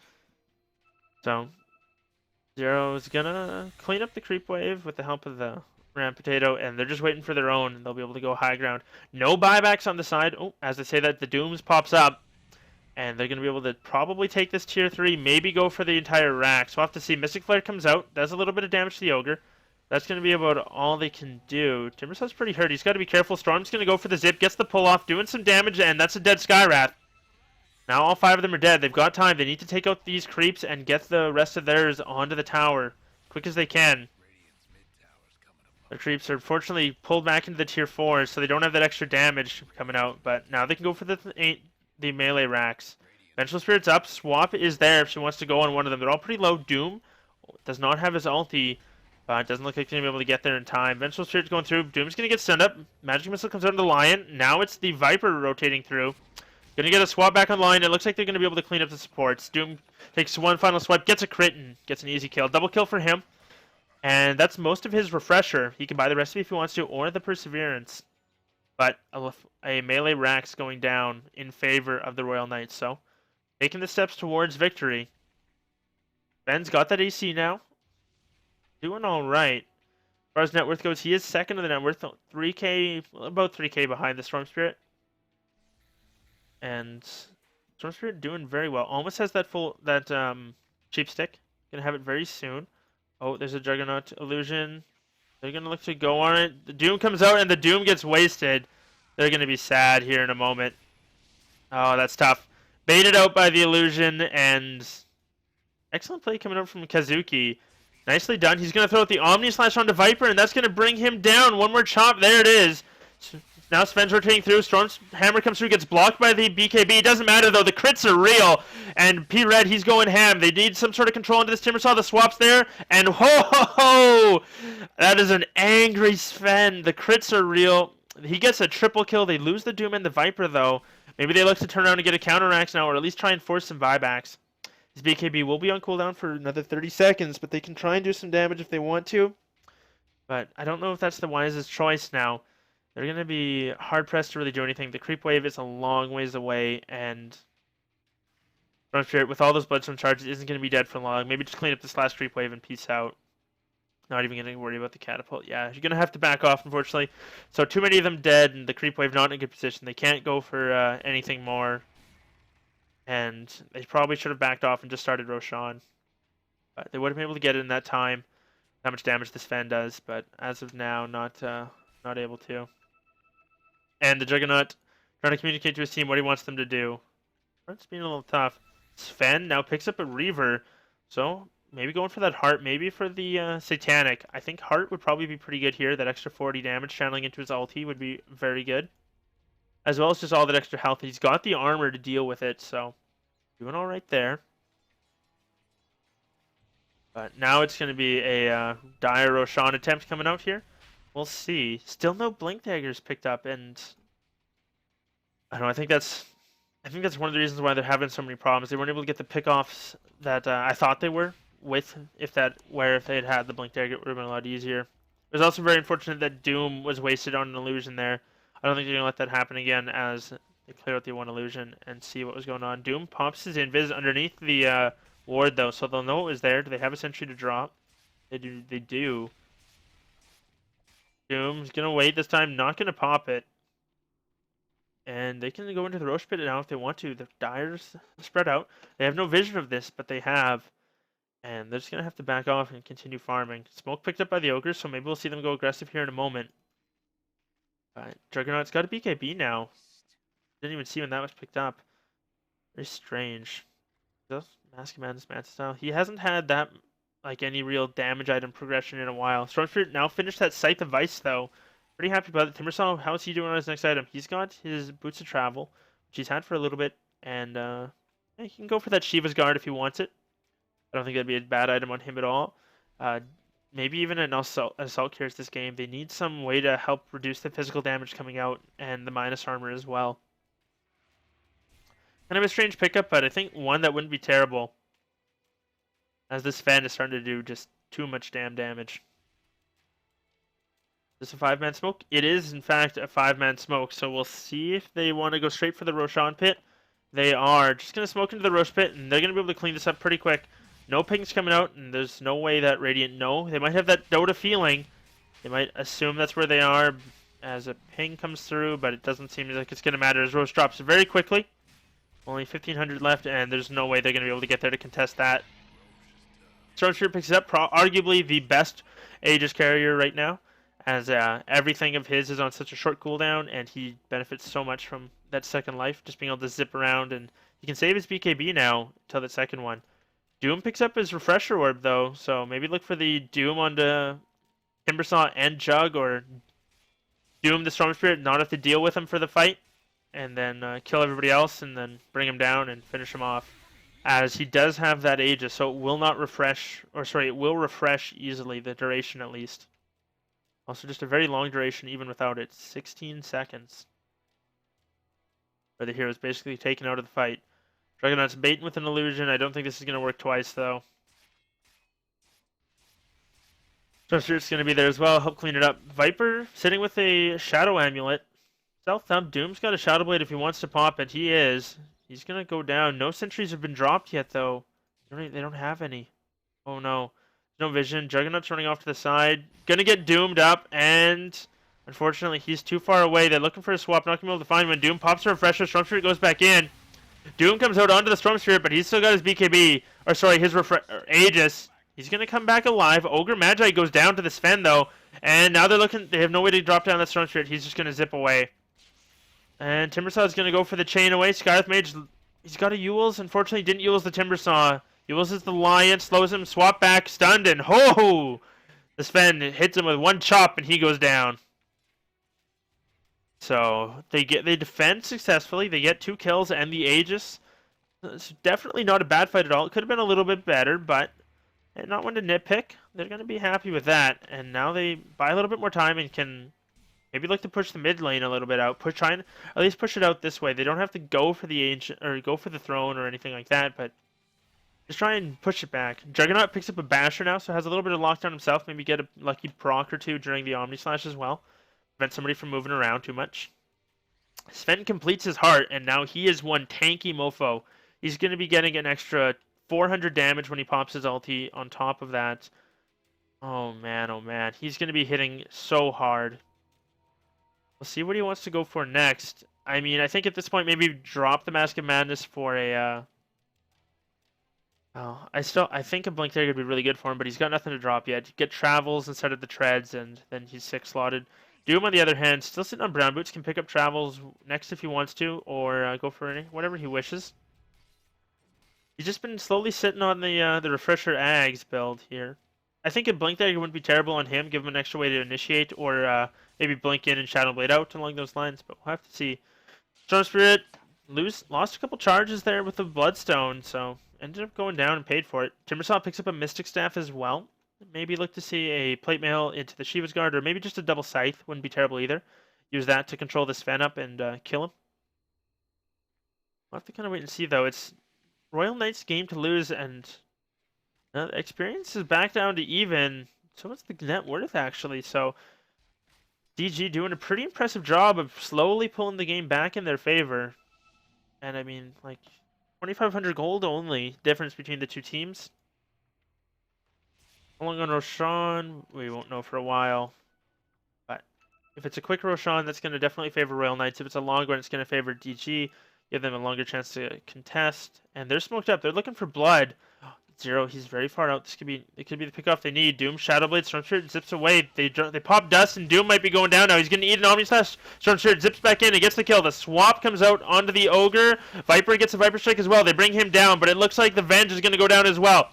So, 0 is gonna clean up the creep wave with the help of the Ram Potato, and they're just waiting for their own, and they'll be able to go high ground. No buybacks on the side. Oh, as they say that, the Dooms pops up, and they're gonna be able to probably take this tier 3, maybe go for the entire Rax. We'll have to see. Mystic Flare comes out, does a little bit of damage to the Ogre. That's going to be about all they can do. Timbersaw's pretty hurt. He's got to be careful. Storm's going to go for the zip. Gets the pull off. Doing some damage. And that's a dead Skywrath. Now all 5 of them are dead. They've got time. They need to take out these creeps and get the rest of theirs onto the tower. Quick as they can. The creeps are unfortunately pulled back into the tier 4s. So they don't have that extra damage coming out. But now they can go for the melee racks. Vengeful Spirit's up. Swap is there if she wants to go on one of them. They're all pretty low. Doom does not have his ulti. It doesn't look like he's going to be able to get there in time. Vengeful Spirit's going through. Doom's going to get stunned up. Magic Missile comes out of the Lion. Now it's the Viper rotating through. Going to get a swap back online. It looks like they're going to be able to clean up the supports. Doom takes one final swipe, gets a crit, and gets an easy kill. Double kill for him. And that's most of his Refresher. He can buy the recipe if he wants to, or the Perseverance. But a melee Rax going down in favor of the Royal Knights. So, taking the steps towards victory. Ben's got that AC now. Doing all right. As far as net worth goes, he is second in the net worth. 3K, about 3K behind the Storm Spirit. And Storm Spirit doing very well. Almost has that cheap stick. Gonna have it very soon. Oh, there's a Juggernaut illusion. They're gonna look to go on it. The Doom comes out and the Doom gets wasted. They're gonna be sad here in a moment. Oh, that's tough. Baited out by the illusion, and excellent play coming up from Kazuki. Nicely done. He's gonna throw out the Omni Slash onto Viper, and that's gonna bring him down. One more chop. There it is. Now Sven's rotating through. Storm's hammer comes through, gets blocked by the BKB. It doesn't matter though. The crits are real. And P-Red, he's going ham. They need some sort of control into this Timbersaw. The swap's there. And ho ho ho! That is an angry Sven. The crits are real. He gets a triple kill. They lose the Doom and the Viper though. Maybe they look to turn around and get a counteraxe now, or at least try and force some buybacks. His BKB will be on cooldown for another 30 seconds, but they can try and do some damage if they want to. But I don't know if that's the wisest choice now. They're going to be hard-pressed to really do anything. The creep wave is a long ways away, and Storm Spirit, with all those Bloodstone charges, isn't going to be dead for long. Maybe just clean up this last creep wave and peace out. Not even going to worry about the catapult. Yeah, you're going to have to back off, unfortunately. So too many of them dead, and the creep wave not in a good position. They can't go for anything more. And they probably should have backed off and just started Roshan. But they would have been able to get it in that time. How much damage this Sven does, but as of now, not able to. And the Juggernaut trying to communicate to his team what he wants them to do. It's being a little tough. Sven now picks up a Reaver. So maybe going for that Heart. Maybe for the Satanic. I think Heart would probably be pretty good here. That extra 40 damage channeling into his ulti would be very good. As well as just all that extra health. He's got the armor to deal with it. So doing all right there. But now it's going to be a dire Roshan attempt coming out here. We'll see. Still no Blink Daggers picked up, and I don't know. I think that's one of the reasons why they're having so many problems. They weren't able to get the pickoffs that I thought they were with. If they had had the Blink Dagger, it would have been a lot easier. It was also very unfortunate that Doom was wasted on an illusion there. I don't think they're gonna let that happen again as they clear out the one illusion and see what was going on. Doom pops his invis underneath the ward though, so they'll know it was there. Do they have a sentry to drop? They do. They do. Doom's gonna wait this time, not gonna pop it. And they can go into the Roche Pit now if they want to. The Dire's spread out. They have no vision of this, but they have. And they're just gonna have to back off and continue farming. Smoke picked up by the Ogres, so maybe we'll see them go aggressive here in a moment. But Juggernaut's got a BKB now. Didn't even see when that was picked up. Very strange. Mask of Madness, Mad Style. He hasn't had that like any real damage item progression in a while. Storm Spirit now finished that Scythe of Vice though. Pretty happy about it. Timbersaw, how's he doing on his next item? He's got his Boots of Travel, which he's had for a little bit, and yeah, he can go for that Shiva's Guard if he wants it. I don't think that'd be a bad item on him at all. Maybe even an assault carries this game. They need some way to help reduce the physical damage coming out and the minus armor as well. Kind of a strange pickup, but I think one that wouldn't be terrible. As this fan is starting to do just too much damn damage. Is this a 5-man smoke? It is, in fact, a 5-man smoke. So we'll see if they want to go straight for the Roshan pit. They are just going to smoke into the Roche pit, and they're going to be able to clean this up pretty quick. No pings coming out, and there's no way that Radiant know. They might have that Dota feeling. They might assume that's where they are as a ping comes through, but it doesn't seem like it's going to matter as Roche drops very quickly. Only 1,500 left, and there's no way they're going to be able to get there to contest that. Storm Spirit picks it up, arguably the best Aegis carrier right now, as everything of his is on such a short cooldown, and he benefits so much from that second life, just being able to zip around, and he can save his BKB now until that second one. Doom picks up his Refresher Orb, though, so maybe look for the Doom onto Timbersaw and Jug, or Doom the Storm Spirit, not have to deal with him for the fight, and then kill everybody else and then bring him down and finish him off. As he does have that Aegis, so it will not refresh, or sorry, it will refresh easily, the duration at least. Also just a very long duration even without it, 16 seconds. Where the hero's basically taken out of the fight. Juggernaut's baiting with an illusion. I don't think this is going to work twice though. Stormspirit's going to be there as well, help clean it up. Viper sitting with a Shadow Amulet. Stealth Thump, Doom's got a Shadow Blade if he wants to pop it. He is. He's going to go down. No sentries have been dropped yet, though. They don't have any. Oh, no. No vision. Juggernaut's running off to the side. Going to get Doomed up, and unfortunately, he's too far away. They're looking for a swap. Not going to be able to find when Doom pops a refresher. Storm Spirit goes back in. Doom comes out onto the Storm Spirit, but he's still got his BKB. Or, sorry, his Aegis. He's going to come back alive. Ogre Magi goes down to the Sven, though. And now they're looking. They have no way to drop down that Storm Spirit. He's just going to zip away. And Timbersaw is going to go for the chain away. Scarlet Mage, he's got a Yules. Unfortunately, didn't Yules the Timbersaw. Yules is the Lion, slows him, swap back, stunned, and ho! The Sven hits him with one chop, and he goes down. So they defend successfully. They get 2 kills and the Aegis. It's definitely not a bad fight at all. It could have been a little bit better, but not one to nitpick. They're going to be happy with that. And now they buy a little bit more time and can maybe look to push the mid lane a little bit out. Try and at least push it out this way. They don't have to go for the ancient or go for the throne or anything like that, but just try and push it back. Juggernaut picks up a Basher now, so has a little bit of lockdown himself. Maybe get a lucky proc or 2 during the Omni Slash as well. Prevent somebody from moving around too much. Sven completes his heart, and now he is one tanky mofo. He's going to be getting an extra 400 damage when he pops his ulti on top of that. Oh man. He's going to be hitting so hard. We'll see what he wants to go for next. I mean, I think at this point maybe drop the Mask of Madness for a I think a Blink there would be really good for him, but he's got nothing to drop yet. Get Travels instead of the Treads, and then he's 6 slotted. Doom, on the other hand, still sitting on Brown Boots, can pick up Travels next if he wants to, or go for whatever he wishes. He's just been slowly sitting on the Refresher Ags build here. I think a Blink Dagger wouldn't be terrible on him, give him an extra way to initiate, or maybe Blink in and Shadow Blade out along those lines, but we'll have to see. Storm Spirit lost a couple charges there with the Bloodstone, so ended up going down and paid for it. Timbersaw picks up a Mystic Staff as well. Maybe look to see a Plate Mail into the Shiva's Guard, or maybe just a double Scythe. Wouldn't be terrible either. Use that to control the Sven up and kill him. We'll have to kind of wait and see, though. It's Royal Knight's game to lose, and experience is back down to even. So what's the net worth, actually? So DG doing a pretty impressive job of slowly pulling the game back in their favor. And I mean, like, 2,500 gold only difference between the two teams. How long on Roshan? We won't know for a while. But if it's a quick Roshan, that's going to definitely favor Royal Knights. If it's a long one, it's going to favor DG. Give them a longer chance to contest. And they're smoked up. They're looking for blood. Zero, he's very far out. It could be the pickoff they need. Doom, Shadowblade, Stormspirit zips away. They pop dust, and Doom might be going down now. He's going to eat an Omni Slash. Stormspirit zips back in and gets the kill. The swap comes out onto the Ogre. Viper gets a Viper Strike as well. They bring him down, but it looks like the Venge is going to go down as well.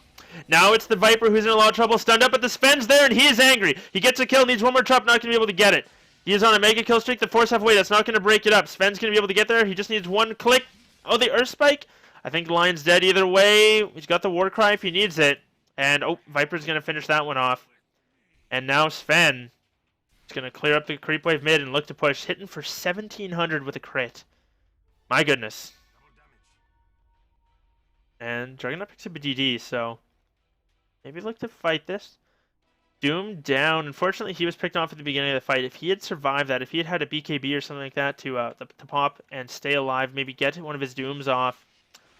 Now it's the Viper who's in a lot of trouble. Stunned up, but the Sven's there, and he is angry. He gets a kill, needs one more chop, not going to be able to get it. He is on a mega kill streak. The force halfway, that's not going to break it up. Sven's going to be able to get there. He just needs one click. Oh, the Earth Spike. I think the Lion's dead either way. He's got the War Cry if he needs it. And, oh, Viper's going to finish that one off. And now Sven is going to clear up the creep wave mid and look to push. Hitting for 1,700 with a crit. My goodness. And Juggernaut picks up a DD, so maybe look to fight this. Doom down. Unfortunately, he was picked off at the beginning of the fight. If he had survived that, if he had had a BKB or something like that to pop and stay alive, maybe get one of his Dooms off.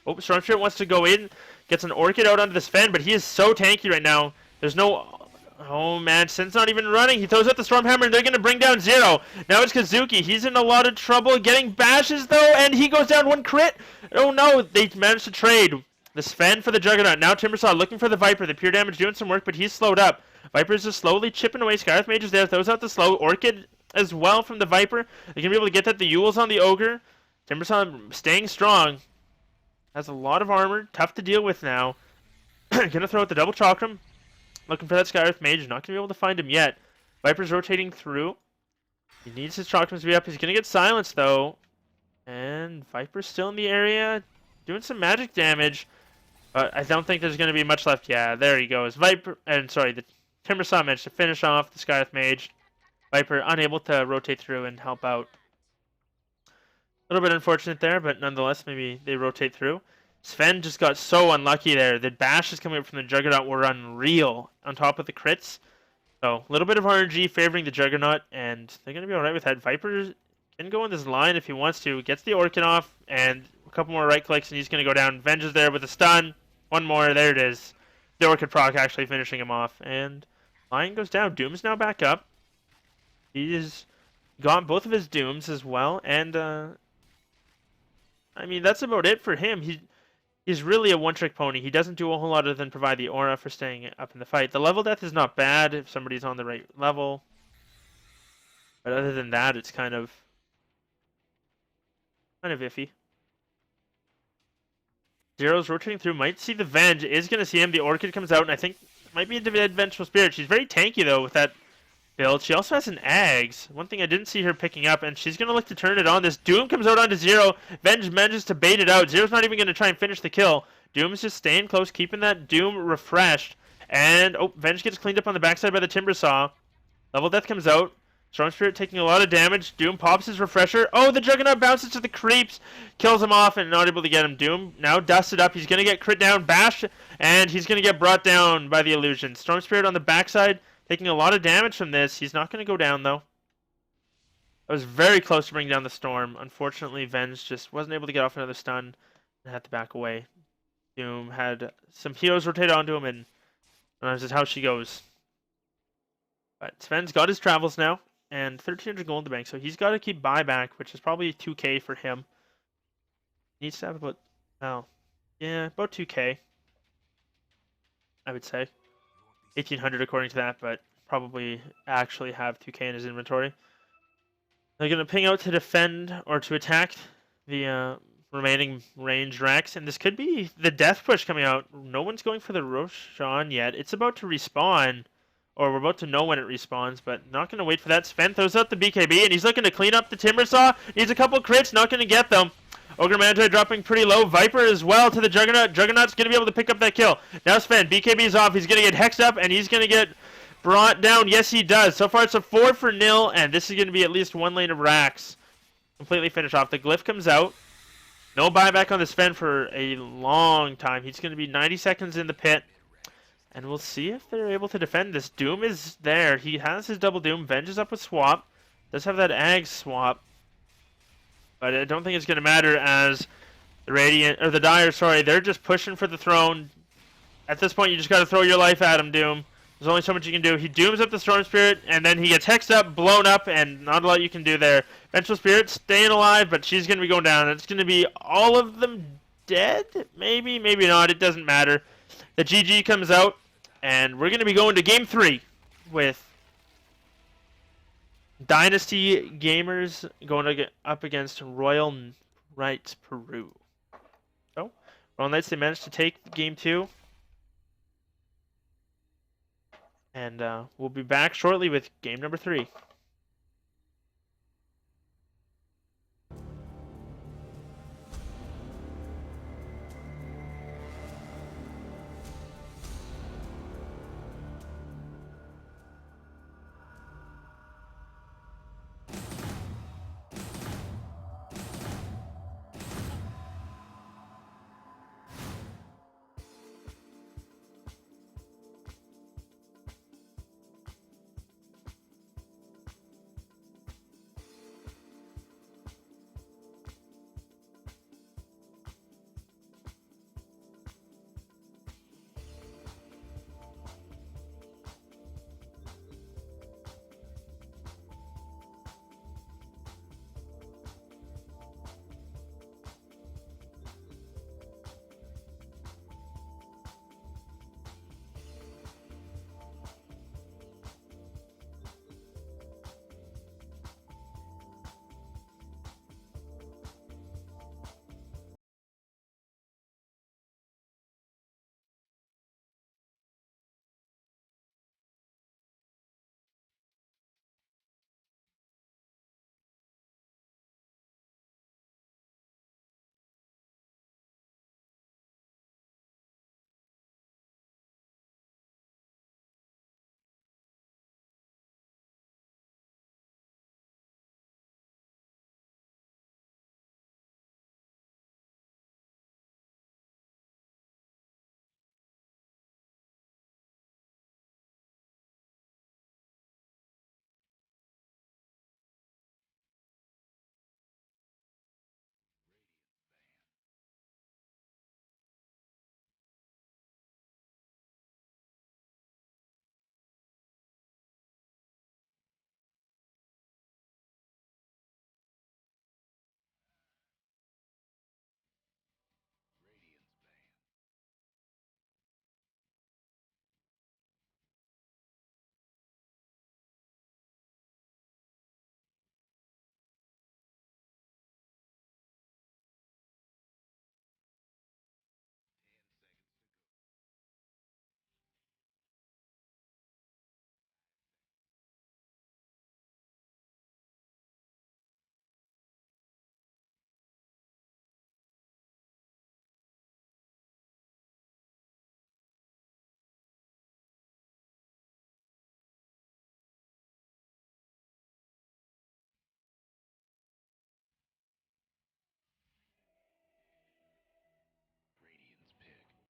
Oh, Stormspirit wants to go in, gets an Orchid out onto the Sven, but he is so tanky right now. There's no... Oh, man, Sin's not even running. He throws out the Stormhammer, and they're going to bring down Zero. Now it's Kazuki. He's in a lot of trouble, getting bashes, though, and he goes down one crit. Oh, no, they managed to trade. The Sven for the Juggernaut. Now Timbersaw looking for the Viper. The pure damage doing some work, but he's slowed up. Viper's just slowly chipping away. Scarlet Mage is there, throws out the slow. Orchid as well from the Viper. They're going to be able to get that. The Yule's on the Ogre. Timbersaw staying strong. Has a lot of armor. Tough to deal with now. Gonna throw out the double Chakram. Looking for that Scarlet Mage. Not gonna be able to find him yet. Viper's rotating through. He needs his Chakrams to be up. He's gonna get silenced though. And Viper's still in the area, doing some magic damage. But I don't think there's going to be much left. Yeah, there he goes. Viper, and sorry, the Timbersaw managed to finish off the Skywrath Mage. Viper unable to rotate through and help out. A little bit unfortunate there, but nonetheless, maybe they rotate through. Sven just got so unlucky there. The bashes coming up from the Juggernaut were unreal on top of the crits. So, a little bit of RNG favoring the Juggernaut, and they're going to be alright with that. Viper can go in this line if he wants to. Gets the Orchid off, and a couple more right clicks, and he's going to go down. Venge is there with a stun. One more, there it is. The Orchid proc actually finishing him off, and Lion goes down. Doom's now back up. He's got both of his Dooms as well, and I mean, that's about it for him. He's really a one-trick pony. He doesn't do a whole lot other than provide the aura for staying up in the fight. The level death is not bad if somebody's on the right level. But other than that, it's kind of iffy. Zero's rotating through, might see the Venge, is going to see him. The Orchid comes out, and I think it might be a Vengeful Spirit. She's very tanky, though, with that build. She also has an Ags. One thing I didn't see her picking up, and she's going to look to turn it on. This Doom comes out onto Zero. Venge manages to bait it out. Zero's not even going to try and finish the kill. Doom's just staying close, keeping that Doom refreshed. And, oh, Venge gets cleaned up on the backside by the Timbersaw. Level Death comes out. Storm Spirit taking a lot of damage. Doom pops his refresher. Oh, the Juggernaut bounces to the creeps. Kills him off and not able to get him. Doom now dusted up. He's going to get crit down. Bash. And he's going to get brought down by the illusion. Storm Spirit on the backside taking a lot of damage from this. He's not going to go down, though. I was very close to bringing down the Storm. Unfortunately, Venge just wasn't able to get off another stun and had to back away. Doom had some heroes rotate onto him, and that's just how she goes. But Sven's got his travels now, and 1,300 gold in the bank, so he's got to keep buyback, which is probably 2k for him. He needs to have about, oh, yeah, about 2k, I would say. 1,800 according to that, but probably actually have 2k in his inventory. They're going to ping out to defend or to attack the remaining ranged Rex, and this could be the death push coming out. No one's going for the Roshan yet. It's about to respawn, or we're about to know when it respawns, but not going to wait for that. Sven throws out the BKB, and he's looking to clean up the Timbersaw. Needs a couple crits, not going to get them. Ogre Magi dropping pretty low. Viper as well to the Juggernaut. Juggernaut's going to be able to pick up that kill. Now Sven, BKB is off. He's going to get hexed up, and he's going to get brought down. Yes, he does. So far, it's a 4-0, and this is going to be at least one lane of racks. Completely finished off. The Glyph comes out. No buyback on the Sven for a long time. He's going to be 90 seconds in the pit. And we'll see if they're able to defend this. Doom is there. He has his double Doom. Venge is up with swap. Does have that Ag swap. But I don't think it's going to matter as the Radiant, or the Dire, sorry, they're just pushing for the throne. At this point, you just got to throw your life at him, Doom. There's only so much you can do. He dooms up the Storm Spirit, and then he gets hexed up, blown up, and not a lot you can do there. Vengeful Spirit staying alive, but she's going to be going down. It's going to be all of them dead? Maybe, maybe not. It doesn't matter. The GG comes out, and we're going to be going to Game 3 with Dynasty Gamers going up against Royal Knights Peru. So, Royal Knights, they managed to take Game 2. And we'll be back shortly with game number 3.